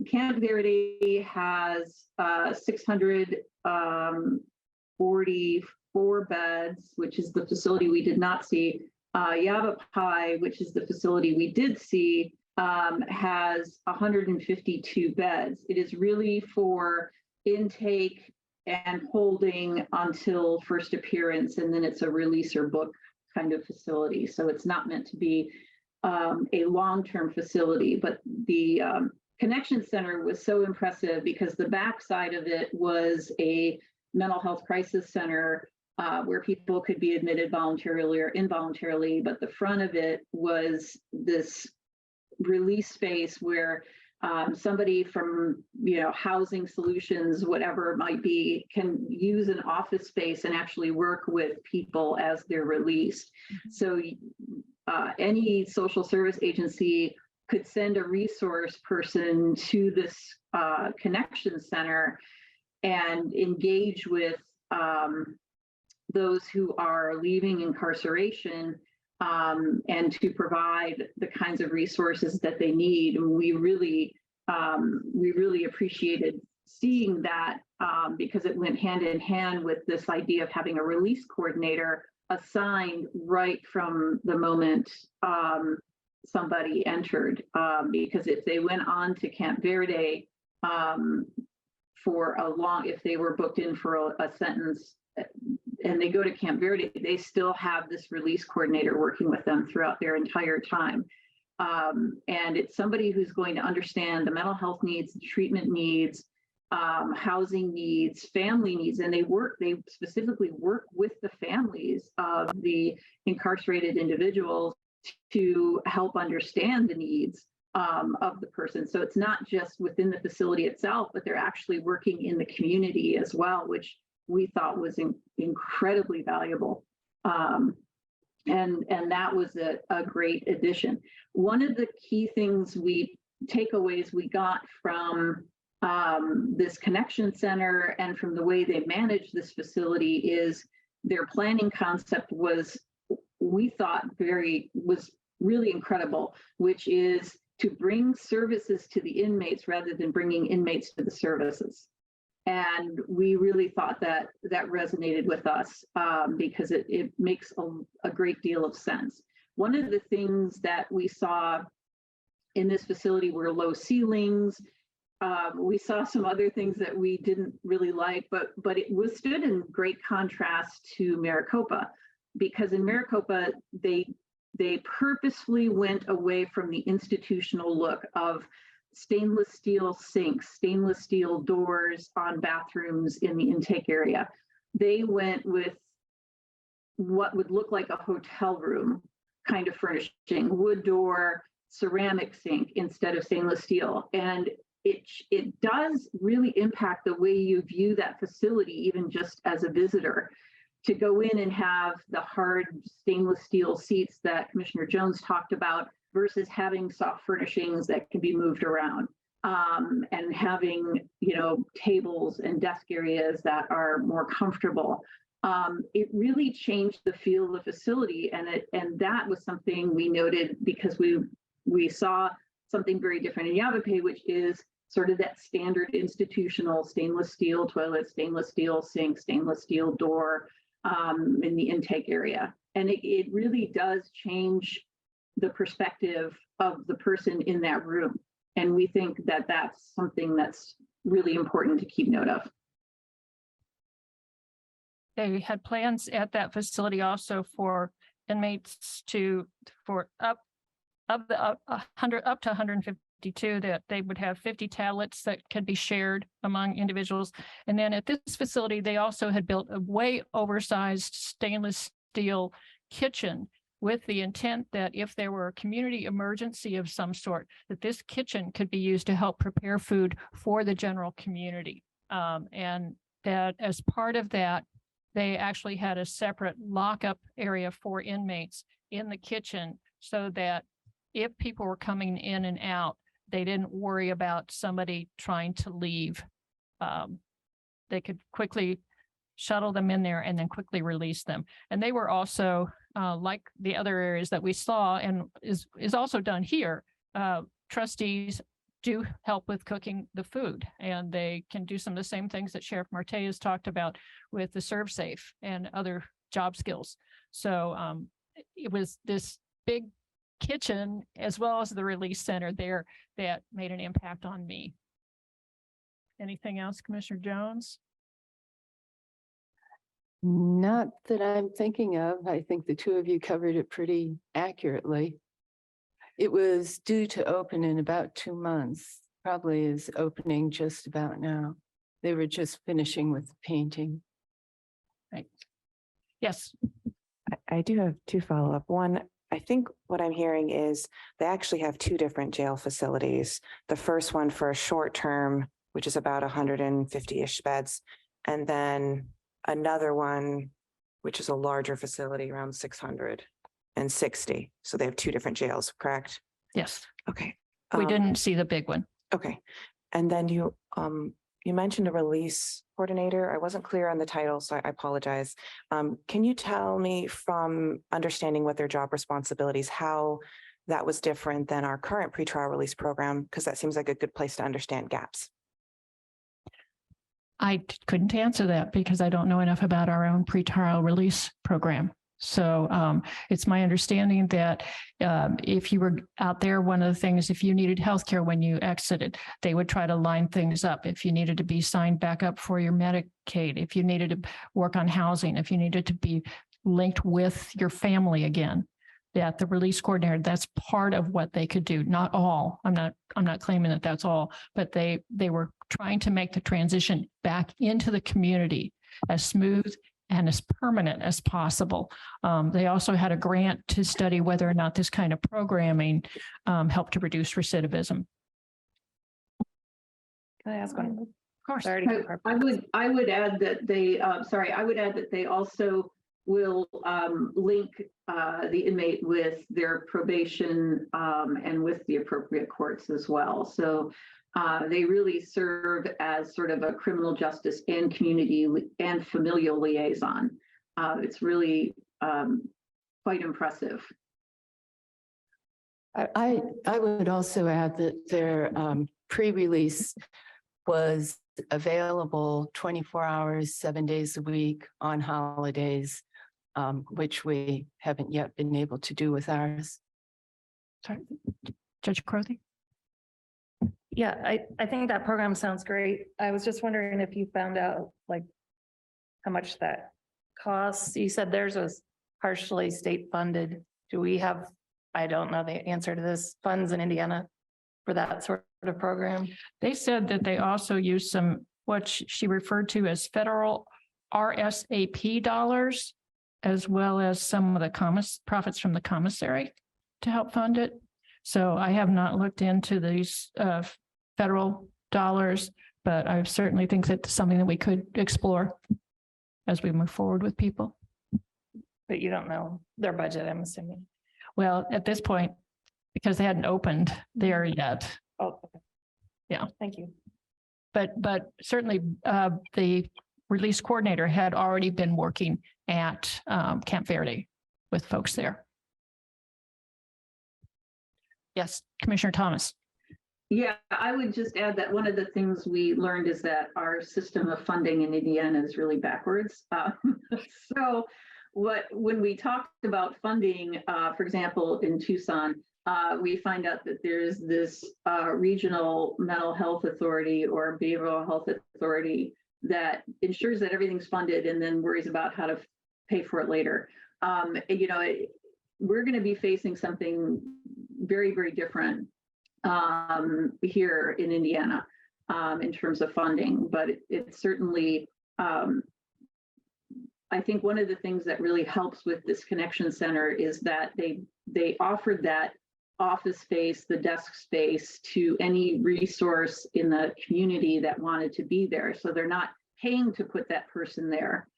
Camp Verde has 644 beds, which is the facility we did not see. Yavapai, which is the facility we did see, has 152 beds. It is really for intake and holding until first appearance, and then it's a release or book kind of facility. So it's not meant to be a long-term facility, but the Connection Center was so impressive because the backside of it was a mental health crisis center where people could be admitted voluntarily or involuntarily, but the front of it was this release space where somebody from, housing solutions, whatever it might be, can use an office space and actually work with people as they're released. So any social service agency could send a resource person to this connection center and engage with those who are leaving incarceration and to provide the kinds of resources that they need. And we really appreciated seeing that because it went hand in hand with this idea of having a release coordinator assigned right from the moment somebody entered. Because if they went on to Camp Verde if they were booked in for a sentence, and they go to Camp Verde, they still have this release coordinator working with them throughout their entire time. And it's somebody who's going to understand the mental health needs, the treatment needs, housing needs, family needs, and they specifically work with the families of the incarcerated individuals to help understand the needs of the person. So it's not just within the facility itself, but they're actually working in the community as well, which we thought was incredibly valuable. And that was a great addition. One of the key takeaways we got from this connection center and from the way they manage this facility is their planning concept was really incredible, which is to bring services to the inmates rather than bringing inmates to the services. And we really thought that resonated with us because it makes a great deal of sense. One of the things that we saw in this facility were low ceilings. We saw some other things that we didn't really like, but it stood in great contrast to Maricopa, because in Maricopa, they purposefully went away from the institutional look of stainless steel sinks, stainless steel doors on bathrooms in the intake area. They went with what would look like a hotel room kind of furnishing, wood door, ceramic sink instead of stainless steel. And it does really impact the way you view that facility, even just as a visitor. To go in and have the hard stainless steel seats that Commissioner Jones talked about versus having soft furnishings that can be moved around, and having, tables and desk areas that are more comfortable. It really changed the feel of the facility, and that was something we noted because we saw something very different in Yavapai, which is sort of that standard institutional stainless steel toilet, stainless steel sink, stainless steel door in the intake area. And it really does change the perspective of the person in that room. And we think that that's something that's really important to keep note of. They had plans at that facility also for inmates up to 152, that they would have 50 tablets that could be shared among individuals. And then at this facility, they also had built a way oversized stainless steel kitchen with the intent that if there were a community emergency of some sort, that this kitchen could be used to help prepare food for the general community. And that as part of that, they actually had a separate lockup area for inmates in the kitchen so that if people were coming in and out, they didn't worry about somebody trying to leave. They could quickly shuttle them in there and then quickly release them. And they were also, like the other areas that we saw and is also done here, trustees do help with cooking the food, and they can do some of the same things that Sheriff Marte has talked about with the Serve Safe and other job skills. So it was this big kitchen as well as the release center there that made an impact on me. Anything else, Commissioner Jones? Not that I'm thinking of. I think the two of you covered it pretty accurately. It was due to open in about 2 months, probably is opening just about now. They were just finishing with the painting. Right. Yes. I do have two follow-up. One, I think what I'm hearing is they actually have two different jail facilities. The first one for a short term, which is about 150-ish beds, and then another one, which is a larger facility, around 660. So they have two different jails, correct? Yes. Okay. We didn't see the big one. Okay. And then you mentioned a release coordinator. I wasn't clear on the title, so I apologize. Can you tell me, from understanding what their job responsibilities, how that was different than our current pretrial release program? Because that seems like a good place to understand gaps. I couldn't answer that because I don't know enough about our own pretrial release program. So it's my understanding that if you were out there, one of the things, if you needed healthcare when you exited, they would try to line things up. If you needed to be signed back up for your Medicaid, if you needed to work on housing, if you needed to be linked with your family again, that the release coordinator, that's part of what they could do. Not all. I'm not claiming that that's all, but they were trying to make the transition back into the community as smooth and as permanent as possible. They also had a grant to study whether or not this kind of programming helped to reduce recidivism. Can I ask one? Of course. Sorry to I would add that they, I would add that they also will link the inmate with their probation and with the appropriate courts as well. So they really serve as sort of a criminal justice and community and familial liaison. It's really quite impressive. I would also add that their pre-release was available 24 hours, 7 days a week on holidays, which we haven't yet been able to do with ours. Sorry, Judge Crothy? Yeah, I think that program sounds great. I was just wondering if you found out like how much that costs. You said theirs was partially state funded. Do we have, I don't know the answer to this, funds in Indiana for that sort of program? They said that they also use some, what she referred to as federal RSAP dollars, as well as some of the profits from the commissary to help fund it. So I have not looked into these federal dollars, but I certainly think that's something that we could explore as we move forward with people. But you don't know their budget, I'm assuming. Well, at this point, because they hadn't opened there yet. Oh, okay. Yeah. Thank you. But certainly the release coordinator had already been working at Camp Verde with folks there. Yes, Commissioner Thomas. Yeah, I would just add that one of the things we learned is that our system of funding in Indiana is really backwards. So when we talked about funding, for example, in Tucson, we find out that there's this regional mental health authority or behavioral health authority that ensures that everything's funded and then worries about how to pay for it later. We're going to be facing something very, very different here in Indiana in terms of funding, but it's certainly, I think one of the things that really helps with this connection center is that they offered that office space, the desk space, to any resource in the community that wanted to be there. So they're not paying to put that person there.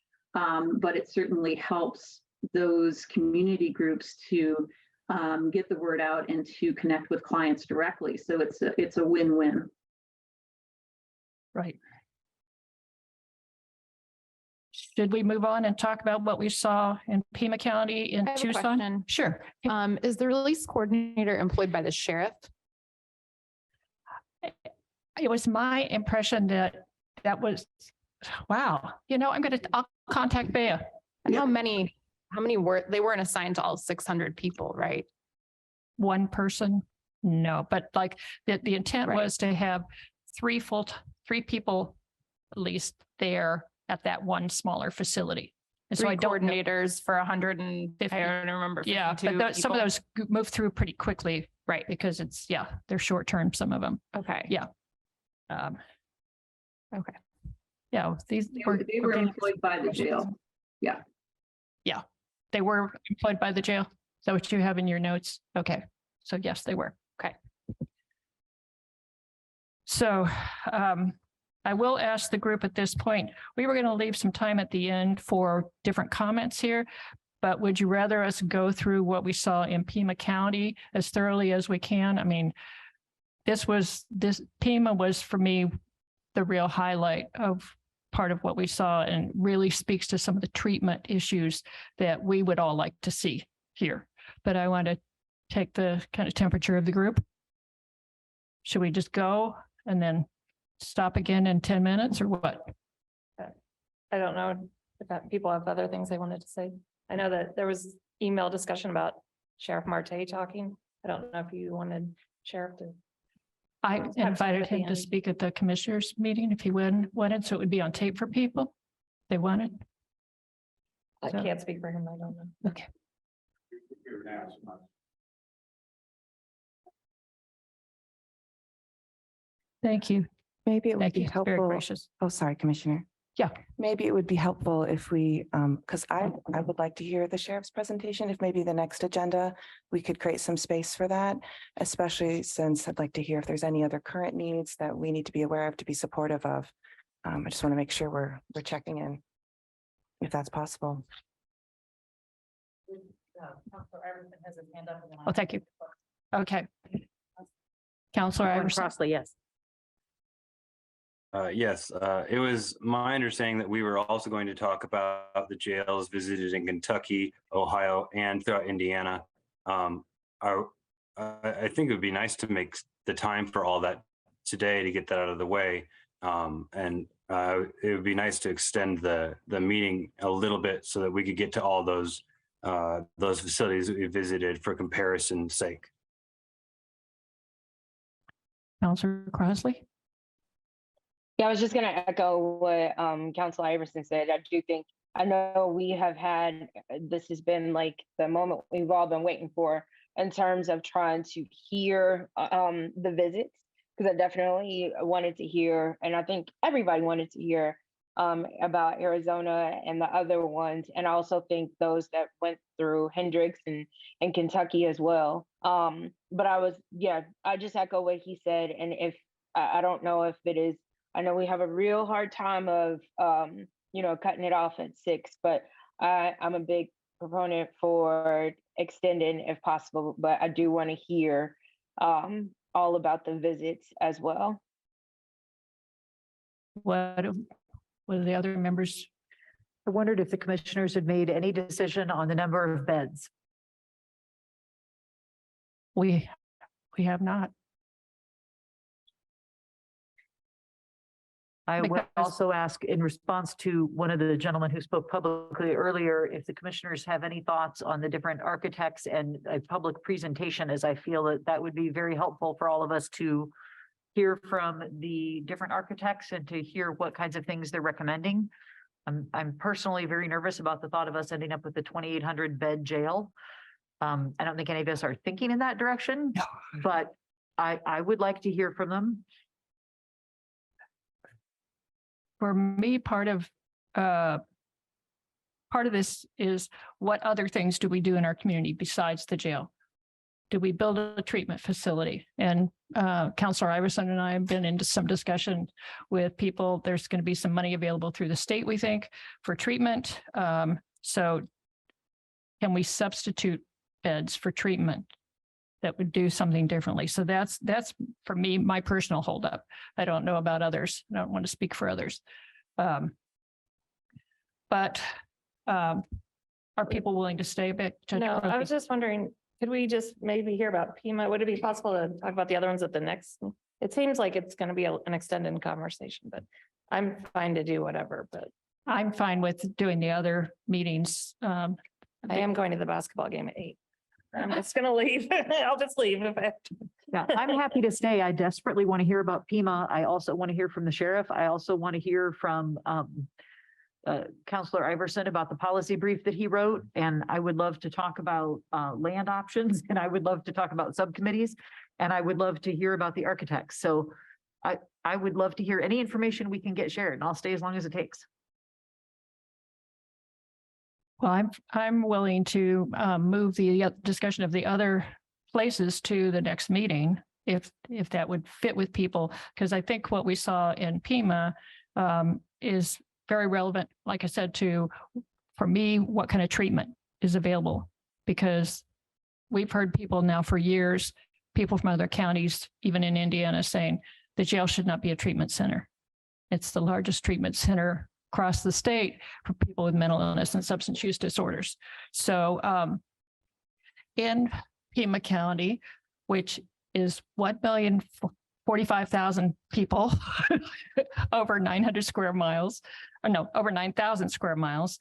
but it certainly helps those community groups to get the word out and to connect with clients directly. So it's a win-win. Right. Should we move on and talk about what we saw in Pima County in I have a Tucson? question. Sure. Is the release coordinator employed by the sheriff? It was my impression that was, wow, I'll contact Bea. And how many they weren't assigned to all 600 people, right? One person? No, but like the intent Right. was to have three people at least there at that one smaller facility. And so Three I don't know. coordinators for 150, I don't remember. Yeah, 52 but some of people. those move through pretty quickly, right? Because they're short term, some of them. Okay. Yeah. Okay. Yeah, They were employed by the jail. Yeah. Yeah, they were employed by the jail. Is that what you have in your notes? Okay, so yes, they were. Okay. So I will ask the group at this point, we were going to leave some time at the end for different comments here, but would you rather us go through what we saw in Pima County as thoroughly as we can? I mean, Pima was for me the real highlight of part of what we saw and really speaks to some of the treatment issues that we would all like to see here. But I want to take the kind of temperature of the group. Should we just go and then stop again in 10 minutes or what? I don't know if people have other things they wanted to say. I know that there was email discussion about Sheriff Marte talking. I don't know if you wanted Sheriff to. I Have time invited at the him to end. speak at the commissioners meeting if he wanted, so it would be on tape for people. They wanted. I So- can't speak for him. I don't know. Okay. Thank you. Maybe it would Thank be you. Very helpful. gracious. Oh, sorry, Commissioner. Yeah. Maybe it would be helpful if we, because I would like to hear the sheriff's presentation. If maybe the next agenda, we could create some space for that, especially since I'd like to hear if there's any other current needs that we need to be aware of to be supportive of. I just want to make sure we're checking in, if that's possible. Oh, thank you. Okay. Counselor Iverson. Crossley, yes. Yes, it was my understanding that we were also going to talk about the jails visited in Kentucky, Ohio, and throughout Indiana. I think it would be nice to make the time for all that today to get that out of the way. And it would be nice to extend the meeting a little bit so that we could get to all those facilities that we visited for comparison's sake. Counselor Crossley. Yeah, I was just gonna echo what Councilor Iverson said. I know we have had, this has been like the moment we've all been waiting for in terms of trying to hear the visits, because I definitely wanted to hear, and I think everybody wanted to hear about Arizona and the other ones. And I also think those that went through Hendricks and Kentucky as well. But I just echo what he said. And if I don't know if it is, I know we have a real hard time of, cutting it off at 6, but I'm a big proponent for extending if possible, but I do want to hear all about the visits as well. What are the other members? I wondered if the commissioners had made any decision on the number of beds. We have not. I would Because- also ask in response to one of the gentlemen who spoke publicly earlier, if the commissioners have any thoughts on the different architects and a public presentation, as I feel that would be very helpful for all of us to hear from the different architects and to hear what kinds of things they're recommending. I'm personally very nervous about the thought of us ending up with a 2,800 bed jail. I don't think any of us are thinking in that direction, but I would like to hear from them. For me, part of this is what other things do we do in our community besides the jail? do we build a treatment facility? And Counselor Iverson and I have been into some discussion with people. There's going to be some money available through the state, we think, for treatment. So can we substitute beds for treatment that would do something differently? So that's for me, my personal holdup. I don't know about others. I don't want to speak for others. But are people willing to stay a bit? Judge No, I Crosby? was just wondering, could we just maybe hear about Pima? Would it be possible to talk about the other ones at the next? It seems like it's going to be an extended conversation, but I'm fine to do whatever, but I'm fine with doing the other meetings. I am going to the basketball game at 8. I'm just gonna leave. I'll just leave if I have to. Yeah, I'm happy to stay. I desperately want to hear about Pima. I also want to hear from the sheriff. I also want to hear from Counselor Iverson about the policy brief that he wrote. And I would love to talk about land options, and I would love to talk about subcommittees, and I would love to hear about the architects. So I would love to hear any information we can get shared, and I'll stay as long as it takes. Well, I'm willing to move the discussion of the other places to the next meeting, if that would fit with people, because I think what we saw in Pima is very relevant, like I said, for me, what kind of treatment is available, because we've heard people now for years, people from other counties, even in Indiana, saying the jail should not be a treatment center. It's the largest treatment center across the state for people with mental illness and substance use disorders. So in Pima County, which is 1,045,000 people, over 900 square miles, or no, over 9,000 square miles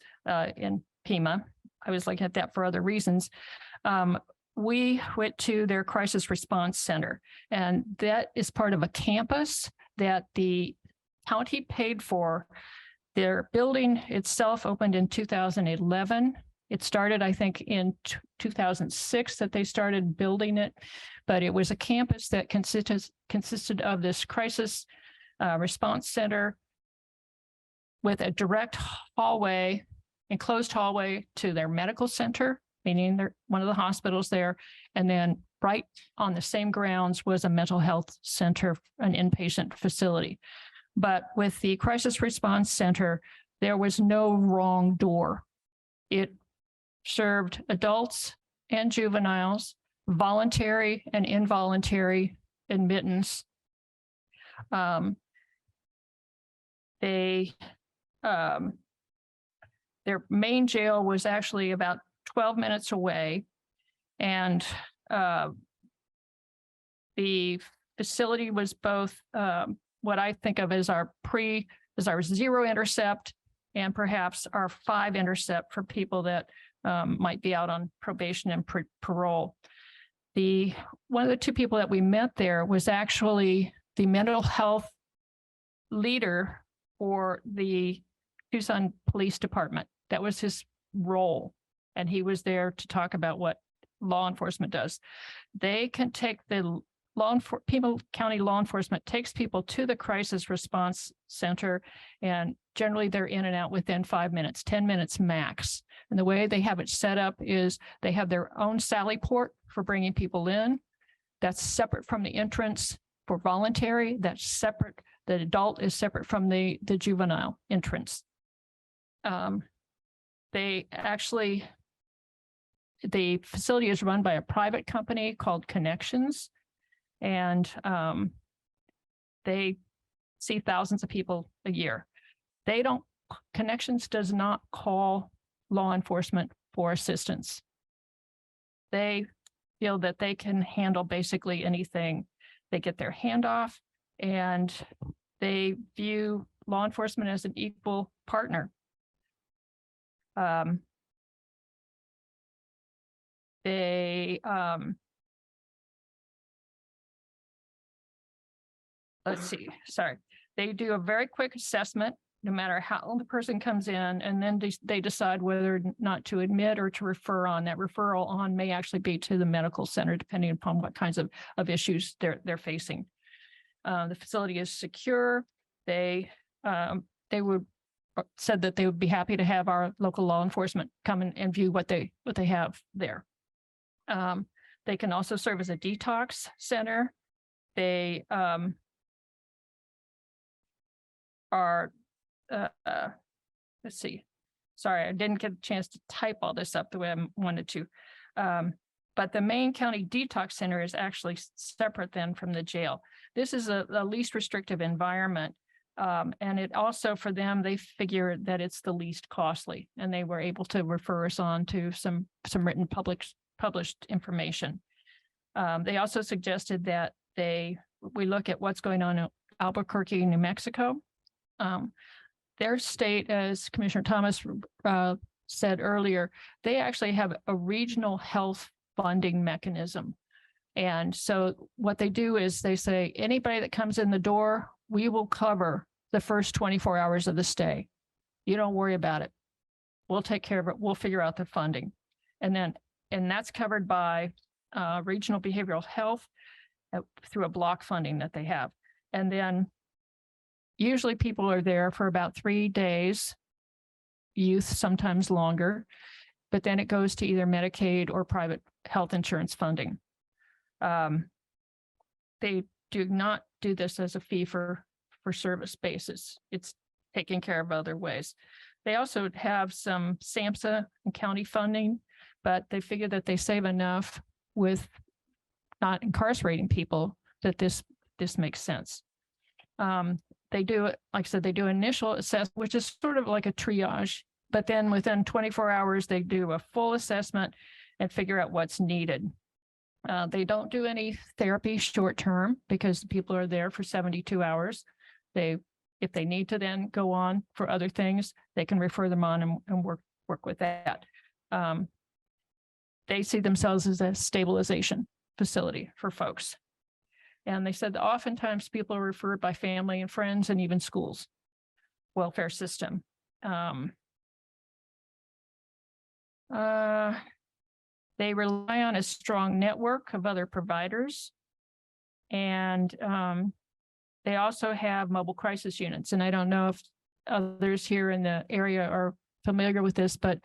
in Pima. I was looking at that for other reasons. We went to their crisis response center, and that is part of a campus that the county paid for. Their building itself opened in 2011. It started, I think, in 2006 that they started building it, but it was a campus that consisted of this crisis response center with a direct hallway, enclosed hallway to their medical center, meaning they're one of the hospitals there. And then right on the same grounds was a mental health center, an inpatient facility. But with the crisis response center, there was no wrong door. It served adults and juveniles, voluntary and involuntary admittance. Their main jail was actually about 12 minutes away, and the facility was both what I think of as our zero intercept, and perhaps our 5 intercept for people that might be out on probation and parole. One of the 2 people that we met there was actually the mental health leader for the Tucson Police Department. That was his role, and he was there to talk about what law enforcement does. They can take Pima County law enforcement takes people to the crisis response center, and generally they're in and out within 5 minutes, 10 minutes max. And the way they have it set up is they have their own sally port for bringing people in. That's separate from the entrance for voluntary. That's separate. The adult is separate from the juvenile entrance. The facility is run by a private company called Connections. And they see thousands of people a year. Connections does not call law enforcement for assistance. They feel that they can handle basically anything. They get their handoff, and they view law enforcement as an equal partner. Let's see, sorry. They do a very quick assessment, no matter how old the person comes in, and then they decide whether or not to admit or to refer on. That referral on may actually be to the medical center, depending upon what kinds of issues they're facing. The facility is secure. They said that they would be happy to have our local law enforcement come and view what they have there. They can also serve as a detox center. They are, let's see. Sorry, I didn't get a chance to type all this up the way I wanted to. But the main county detox center is actually separate then from the jail. This is a least restrictive environment. And it also, for them, they figure that it's the least costly, and they were able to refer us on to some written published information. They also suggested that we look at what's going on in Albuquerque, New Mexico. Their state, as Commissioner Thomas said earlier, they actually have a regional health funding mechanism. And so what they do is they say, anybody that comes in the door, we will cover the first 24 hours of the stay. You don't worry about it. We'll take care of it. We'll figure out the funding. And that's covered by regional behavioral health through a block funding that they have. And then usually people are there for about 3 days, youth sometimes longer, but then it goes to either Medicaid or private health insurance funding. They do not do this as a fee for service basis. It's taken care of other ways. They also have some SAMHSA and county funding, but they figure that they save enough with not incarcerating people that this makes sense. They do, like I said, they do initial assessment, which is sort of like a triage, but then within 24 hours, they do a full assessment and figure out what's needed. They don't do any therapy short-term because people are there for 72 hours. If they need to then go on for other things, they can refer them on and work with that. They see themselves as a stabilization facility for folks. And they said that oftentimes people are referred by family and friends and even schools, welfare system. They rely on a strong network of other providers. And they also have mobile crisis units. And I don't know if others here in the area are familiar with this, but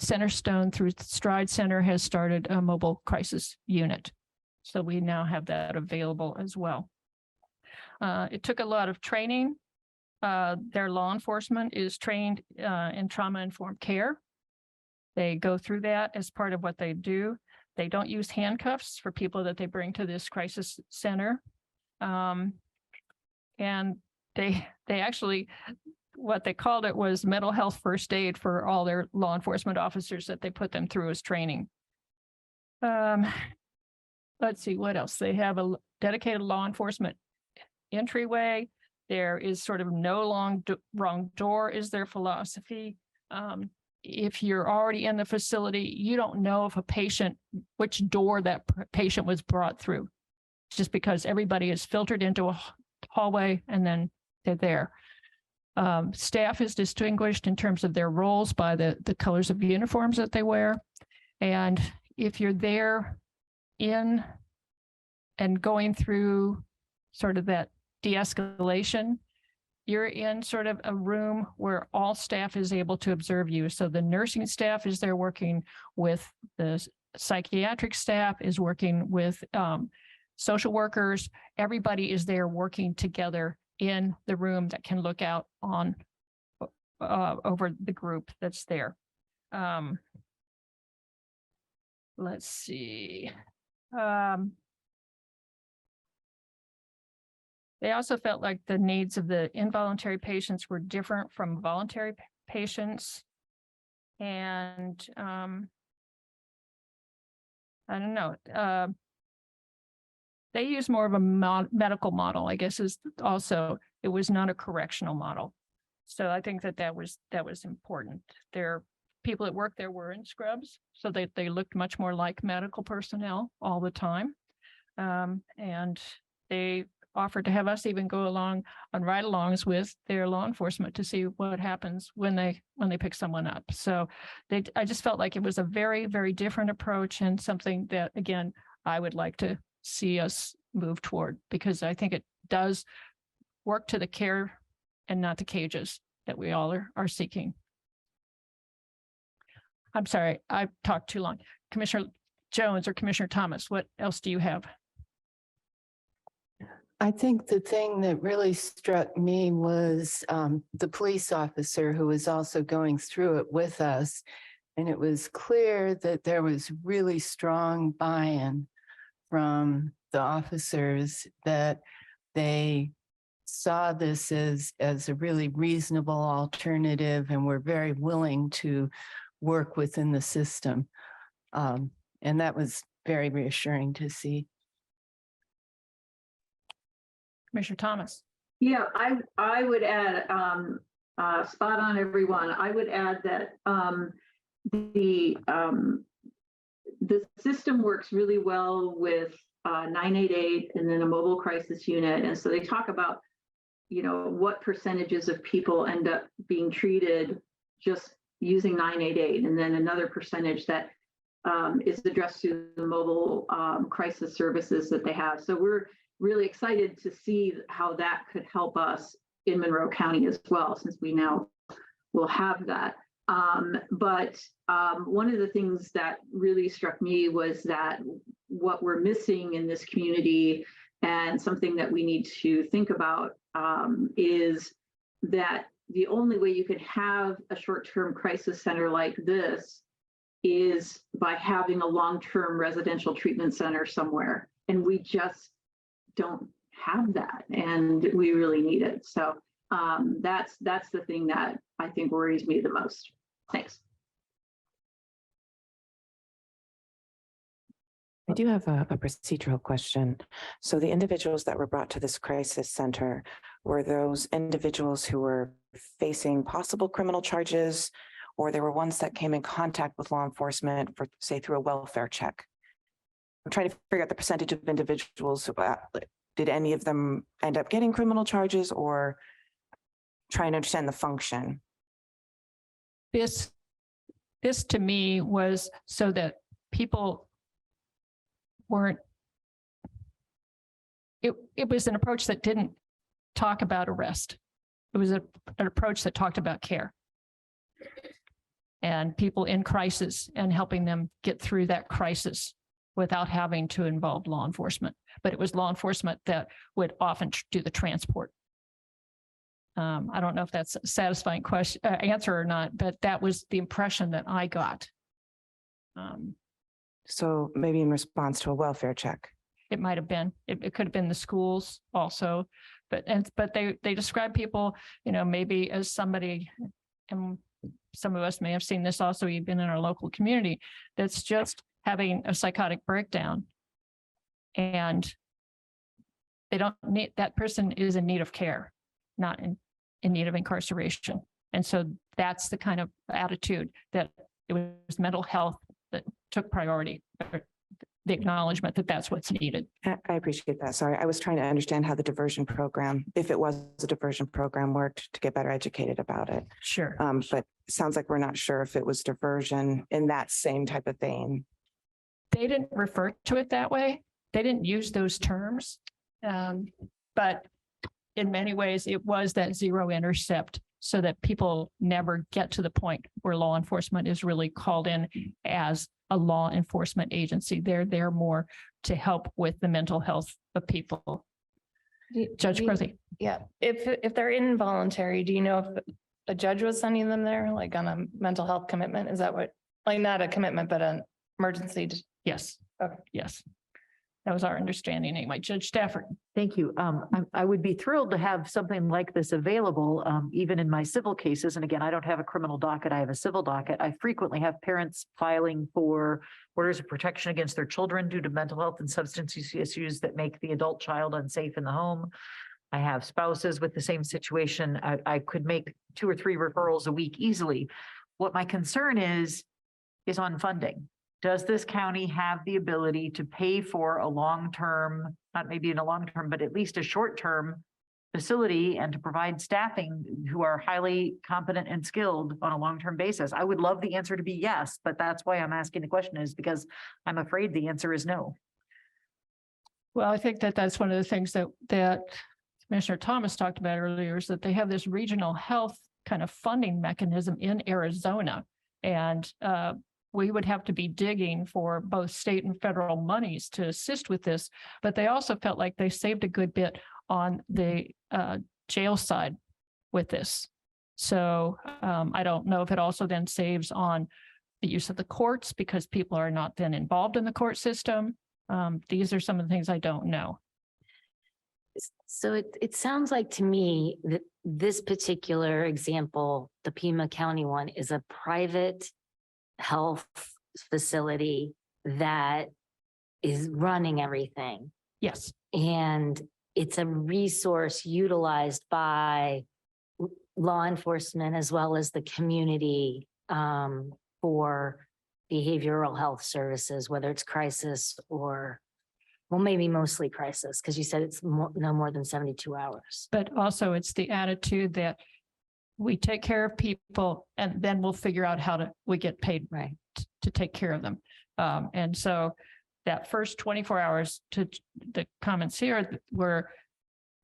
Centerstone through Stride Center has started a mobile crisis unit. So we now have that available as well. It took a lot of training. Their law enforcement is trained in trauma-informed care. They go through that as part of what they do. They don't use handcuffs for people that they bring to this crisis center. And they actually, what they called it was mental health first aid for all their law enforcement officers that they put them through as training. Let's see what else. They have a dedicated law enforcement entryway. There is sort of no wrong door is their philosophy. If you're already in the facility, you don't know if a patient, which door that patient was brought through, just because everybody is filtered into a hallway and then they're there. Staff is distinguished in terms of their roles by the colors of uniforms that they wear. And if you're there in and going through sort of that de-escalation, you're in sort of a room where all staff is able to observe you. So the nursing staff is there working with the psychiatric staff, is working with social workers. Everybody is there working together in the room that can look out on over the group that's there. Let's see. They also felt like the needs of the involuntary patients were different from voluntary patients. And I don't know. They use more of a medical model, I guess, is also, it was not a correctional model. So I think that was important. Their people that work there were in scrubs, so they looked much more like medical personnel all the time. And they offered to have us even go along on ride-alongs with their law enforcement to see what happens when they pick someone up. So I just felt like it was a very, very different approach, and something that, again, I would like to see us move toward, because I think it does work to the care and not the cages that we all are seeking. I'm sorry, I've talked too long. Commissioner Jones or Commissioner Thomas, what else do you have? I think the thing that really struck me was the police officer who was also going through it with us. And it was clear that there was really strong buy-in from the officers, that they saw this as a really reasonable alternative and were very willing to work within the system. And that was very reassuring to see. Commissioner Thomas. Yeah, I would add, spot on everyone. I would add that the system works really well with 988 and then a mobile crisis unit. And so they talk about, you know, what percentages of people end up being treated just using 988, and then another percentage that is addressed to the mobile crisis services that they have. So we're really excited to see how that could help us in Monroe County as well, since we now will have that. But one of the things that really struck me was that what we're missing in this community, and something that we need to think about, is that the only way you could have a short-term crisis center like this is by having a long-term residential treatment center somewhere. And we just don't have that, and we really need it. So that's the thing that I think worries me the most. Thanks. I do have a procedural question. So the individuals that were brought to this crisis center, were those individuals who were facing possible criminal charges, or there were ones that came in contact with law enforcement for, say, through a welfare check? I'm trying to figure out the percentage of individuals who, did any of them end up getting criminal charges, or trying to understand the function? This to me was so that people weren't, it was an approach that didn't talk about arrest. It was an approach that talked about care and people in crisis and helping them get through that crisis without having to involve law enforcement. But it was law enforcement that would often do the transport. I don't know if that's a satisfying answer or not, but that was the impression that I got. So maybe in response to a welfare check. It might have been. It could have been the schools also, but they describe people, you know, maybe as somebody, and some of us may have seen this also even in our local community, that's just having a psychotic breakdown, and they don't need, that person is in need of care, not in need of incarceration. And so that's the kind of attitude that it was mental health that took priority, or the acknowledgement that that's what's needed. I appreciate that. Sorry, I was trying to understand how the diversion program, if it was a diversion program, worked to get better educated about it. Sure. But it sounds like we're not sure if it was diversion in that same type of vein. They didn't refer to it that way. They didn't use those terms. But in many ways, it was that zero intercept, so that people never get to the point where law enforcement is really called in as a law enforcement agency. They're there more to help with the mental health of people. Judge Crothy. Yeah, if they're involuntary, do you know if a judge was sending them there, like on a mental health commitment? Is that what, like not a commitment, but an emergency? Yes. Okay. Yes. That was our understanding anyway. Judge Stafford. Thank you. I would be thrilled to have something like this available, even in my civil cases. And again, I don't have a criminal docket. I have a civil docket. I frequently have parents filing for orders of protection against their children due to mental health and substance use issues that make the adult child unsafe in the home. I have spouses with the same situation. I could make 2 or 3 referrals a week easily. What my concern is on funding. Does this county have the ability to pay for a long-term, not maybe in a long-term, but at least a short-term facility, and to provide staffing who are highly competent and skilled on a long-term basis? I would love the answer to be yes, but that's why I'm asking the question, is because I'm afraid the answer is no. Well, I think that that's one of the things that Commissioner Thomas talked about earlier, is that they have this regional health kind of funding mechanism in Arizona. And we would have to be digging for both state and federal monies to assist with this. But they also felt like they saved a good bit on the jail side with this. So I don't know if it also then saves on the use of the courts because people are not then involved in the court system. These are some of the things I don't know. So it sounds like to me that this particular example, the Pima County one, is a private health facility that is running everything. Yes. And it's a resource utilized by law enforcement as well as the community for behavioral health services, whether it's crisis or, well, maybe mostly crisis, because you said it's no more than 72 hours. But also it's the attitude that we take care of people and then we'll figure out how we get paid right to take care of them. And so that first 24 hours to the comments here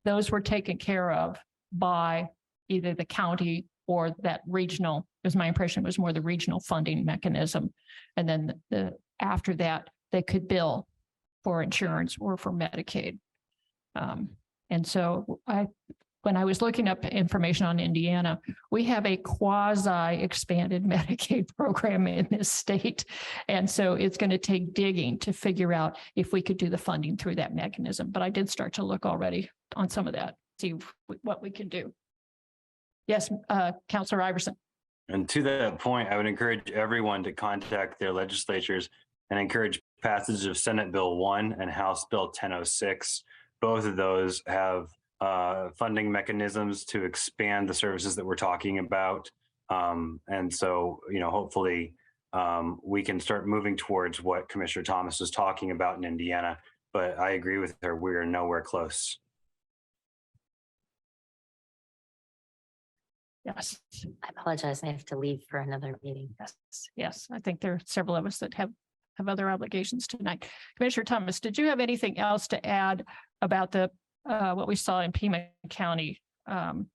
those were taken care of by either the county or that regional, as my impression was more the regional funding mechanism. And then after that, they could bill for insurance or for Medicaid. And so when I was looking up information on Indiana, we have a quasi expanded Medicaid program in this state. And so it's going to take digging to figure out if we could do the funding through that mechanism. But I did start to look already on some of that, see what we can do. Yes, Councilor Iverson. And to that point, I would encourage everyone to contact their legislatures and encourage passage of Senate Bill 1 and House Bill 1006. Both of those have funding mechanisms to expand the services that we're talking about. And so, hopefully we can start moving towards what Commissioner Thomas was talking about in Indiana. But I agree with her, we're nowhere close. Yes. I apologize. I have to leave for another meeting. Yes. I think there are several of us that have other obligations tonight. Commissioner Thomas, did you have anything else to add about what we saw in Pima County? And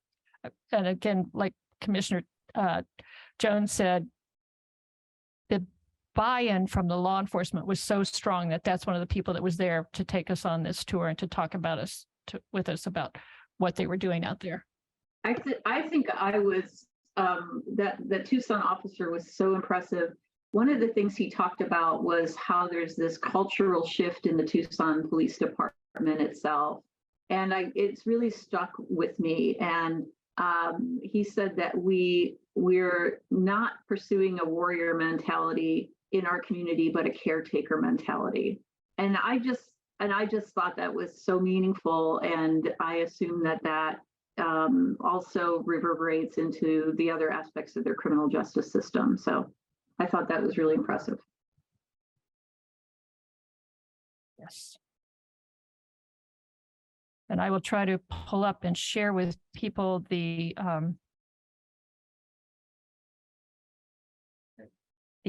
again, like Commissioner Jones said, the buy-in from the law enforcement was so strong that that's one of the people that was there to take us on this tour and to talk about with us about what they were doing out there. I think I was, that Tucson officer was so impressive. One of the things he talked about was how there's this cultural shift in the Tucson Police Department itself. And it's really stuck with me. And he said that we're not pursuing a warrior mentality in our community, but a caretaker mentality. And I just thought that was so meaningful. And I assume that also reverberates into the other aspects of their criminal justice system. So I thought that was really impressive. Yes. And I will try to pull up and share with people the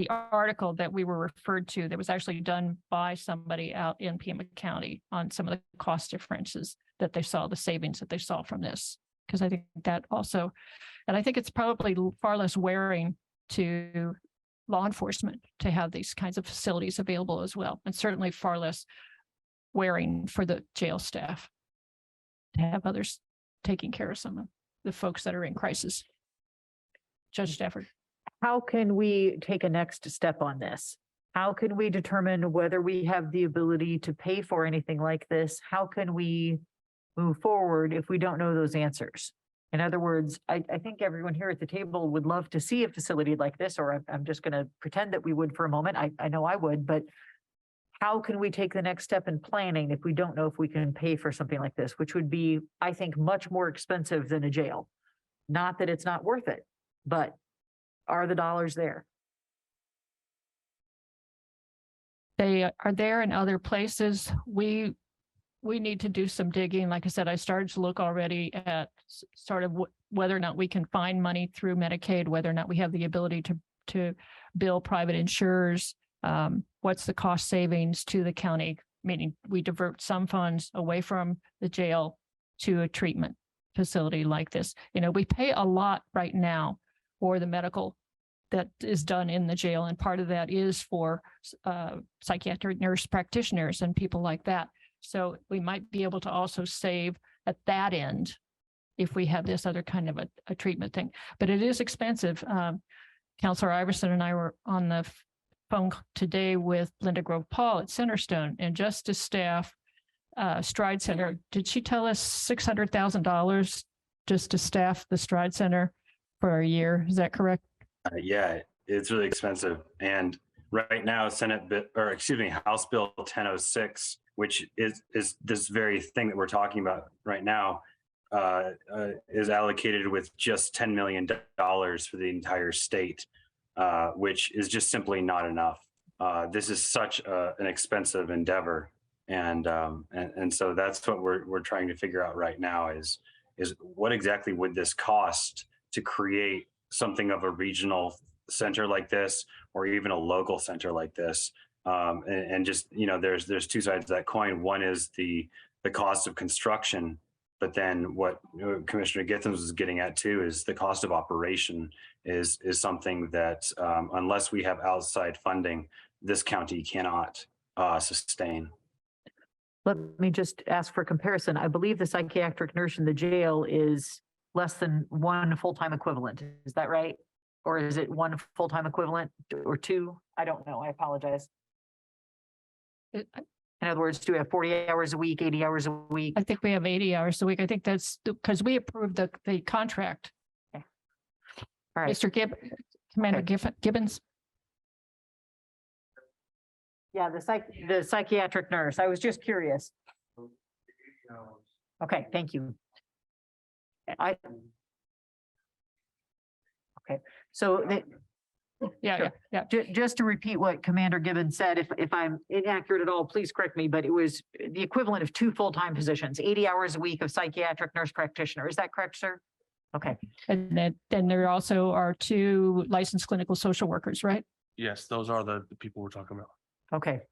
article that we were referred to that was actually done by somebody out in Pima County on some of the cost differences that they saw, the savings that they saw from this. Because I think that also, and I think it's probably far less wearing to law enforcement to have these kinds of facilities available as well. And certainly far less wearing for the jail staff to have others taking care of some of the folks that are in crisis. Judge Stafford. How can we take a next step on this? How can we determine whether we have the ability to pay for anything like this? How can we move forward if we don't know those answers? In other words, I think everyone here at the table would love to see a facility like this, or I'm just going to pretend that we would for a moment. I know I would, but how can we take the next step in planning if we don't know if we can pay for something like this, which would be, I think, much more expensive than a jail? Not that it's not worth it, but are the dollars there? They are there in other places. We need to do some digging. Like I said, I started to look already at sort of whether or not we can find money through Medicaid, whether or not we have the ability to bill private insurers. What's the cost savings to the county? Meaning we divert some funds away from the jail to a treatment facility like this. We pay a lot right now for the medical that is done in the jail. And part of that is for psychiatric nurse practitioners and people like that. So we might be able to also save at that end if we have this other kind of a treatment thing. But it is expensive. Counselor Iverson and I were on the phone today with Linda Grove Paul at Centerstone, and just to staff Stride Center. Did she tell us $600,000 just to staff the Stride Center for a year? Is that correct? Yeah, it's really expensive. And right now, House Bill 1006, which is this very thing that we're talking about right now, is allocated with just $10 million for the entire state, which is just simply not enough. This is such an expensive endeavor. And so that's what we're trying to figure out right now is what exactly would this cost to create something of a regional center like this, or even a local center like this. And just, there's two sides of that coin. One is the cost of construction, but then what Commissioner Githens was getting at too is the cost of operation is something that unless we have outside funding, this county cannot sustain. Let me just ask for comparison. I believe the psychiatric nurse in the jail is less than one full-time equivalent. Is that right? Or is it one full-time equivalent or two? I don't know. I apologize. In other words, do we have 40 hours a week, 80 hours a week? I think we have 80 hours a week. I think that's because we approved the contract. Okay. All right. Mr. Commander Gibbons. Yeah, the psychiatric nurse. I was just curious. Okay, thank you. Okay, so just to repeat what Commander Gibbons said, if I'm inaccurate at all, please correct me, but it was the equivalent of 2 full-time positions, 80 hours a week of psychiatric nurse practitioner. Is that correct, sir? Okay. And then there also are 2 licensed clinical social workers, right? Yes, those are the people we're talking about. Okay.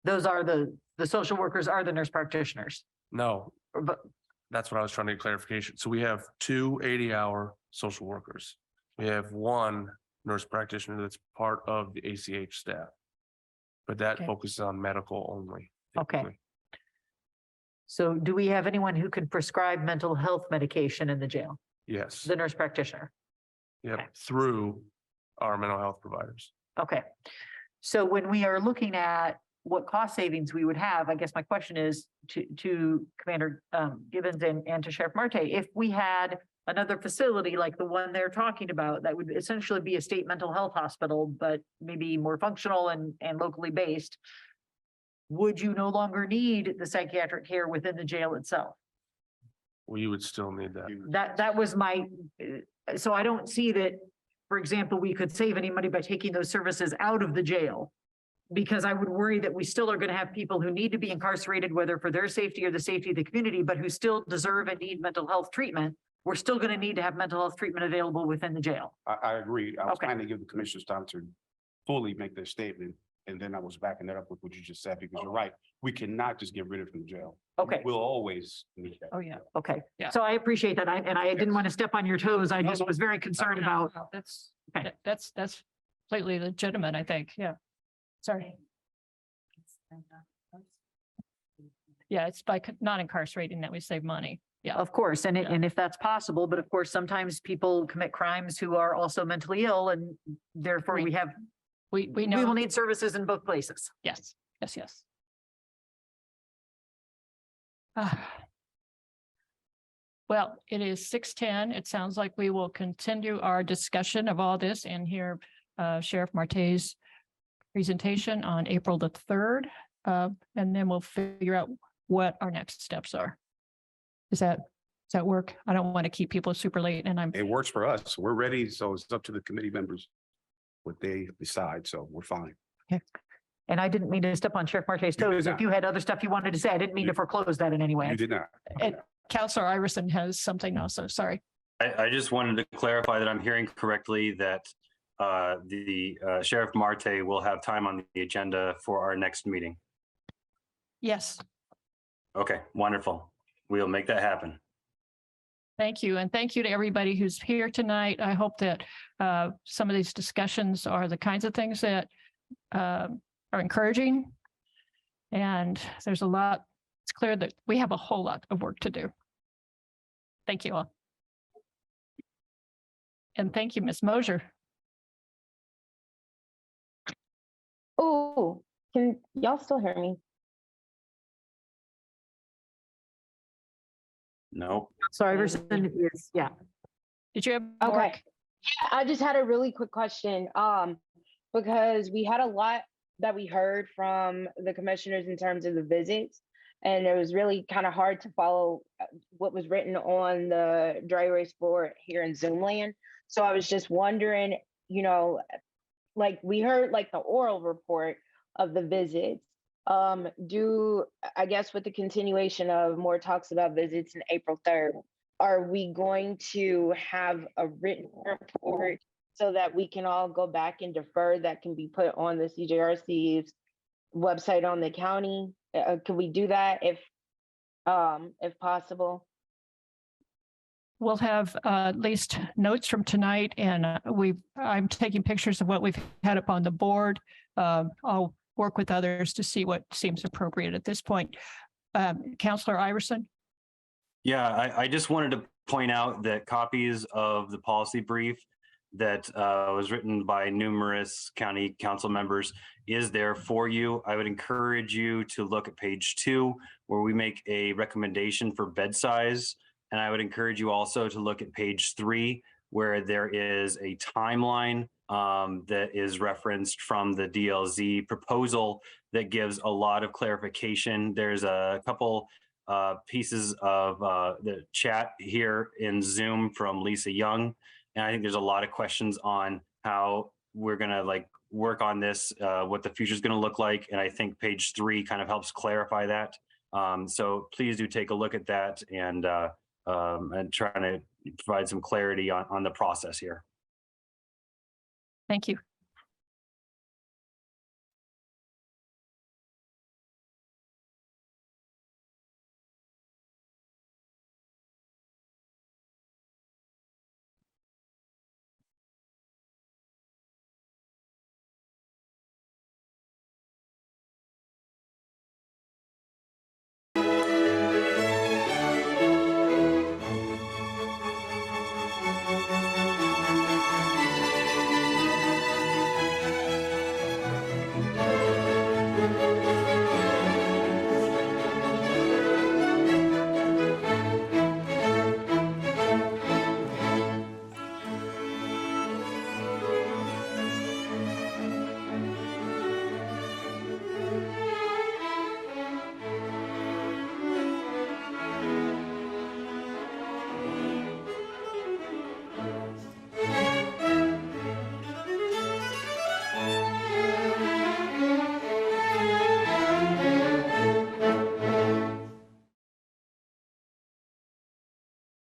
Those are the social workers are the nurse practitioners. No, But that's what I was trying to get clarification. So we have 2 80-hour social workers. We have 1 nurse practitioner that's part of the ACH staff. But that Okay. focuses on medical only. Okay. typically. So do we have anyone who can prescribe mental health medication in the jail? Yes, The nurse practitioner? yep, through our mental health providers. Okay. So when we are looking at what cost savings we would have, I guess my question is to Commander Gibbons and to Sheriff Marte, if we had another facility like the one they're talking about, that would essentially be a state mental health hospital, but maybe more functional and locally based, would you no longer need the psychiatric care within the jail itself? Well, you would still need that. That was my, so I don't see that, for example, we could save any money by taking those services out of the jail. Because I would worry that we still are going to have people who need to be incarcerated, whether for their safety or the safety of the community, but who still deserve and need mental health treatment. We're still going to need to have mental health treatment available within the jail. I agree. I was Okay. trying to give the commissioners time to fully make their statement. And then I was backing that up with what you just said, because you're right. We cannot just get rid of it from jail. Okay. We'll always need that. Oh, yeah. Okay. Yeah. So I appreciate that. I didn't want to step on your toes. I just was very concerned about. That's Okay. that's completely legitimate, I think. Yeah. Sorry. Yeah, it's by not incarcerating that we save money. Yeah. Of course, and and if that's possible, but of course, sometimes people commit crimes who are also mentally ill, and therefore we have, We we know. will need services in both places. Yes, yes. Well, it is 6:10. It sounds like we will continue our discussion of all this and hear Sheriff Marte's presentation on April the 3rd. And then we'll figure out what our next steps are. Does that work? I don't want to keep people super late, and It works for us. We're ready. So it's up to the committee members what they decide. So we're fine. And I didn't mean to step on Sheriff Marte's You did toes. If not. you had other stuff you wanted to say, I didn't mean to foreclose that in any way. You did not. And Counselor Iverson has something also. Sorry. I just wanted to clarify that I'm hearing correctly that the Sheriff Marte will have time on the agenda for our next meeting. Yes. Okay, wonderful. We'll make that happen. Thank you. And thank you to everybody who's here tonight. I hope that some of these discussions are the kinds of things that are encouraging. And there's a lot, it's clear that we have a whole lot of work to do. Thank you all. And thank you, Ms. Mosier. Oh, can y'all still hear me? No. So Iverson is, yeah. Did you have? Okay. Yeah, I just had a really quick question. Because we had a lot that we heard from the commissioners in terms of the visits. And it was really kind of hard to follow what was written on the dry erase board here in Zoom land. So I was just wondering, you know, like we heard like the oral report of the visits. I guess with the continuation of more talks about visits in April 3rd, are we going to have a written report so that we can all go back and defer that can be put on the CJRC's website on the county? Can we do that if possible? We'll have at least notes from tonight, and I'm taking pictures of what we've had up on the board. I'll work with others to see what seems appropriate at this point. Councillor Iverson? Yeah, I just wanted to point out that copies of the policy brief that was written by numerous county council members is there for you. I would encourage you to look at page 2, where we make a recommendation for bed size. And I would encourage you also to look at page 3, where there is a timeline that is referenced from the DLZ proposal that gives a lot of clarification. There's a couple pieces of the chat here in Zoom from Lisa Young. And I think there's a lot of questions on how we're going to work on this, what the future is going to look like. And I think page 3 kind of helps clarify that. So please do take a look at that and trying to provide some clarity on the process here. Thank you.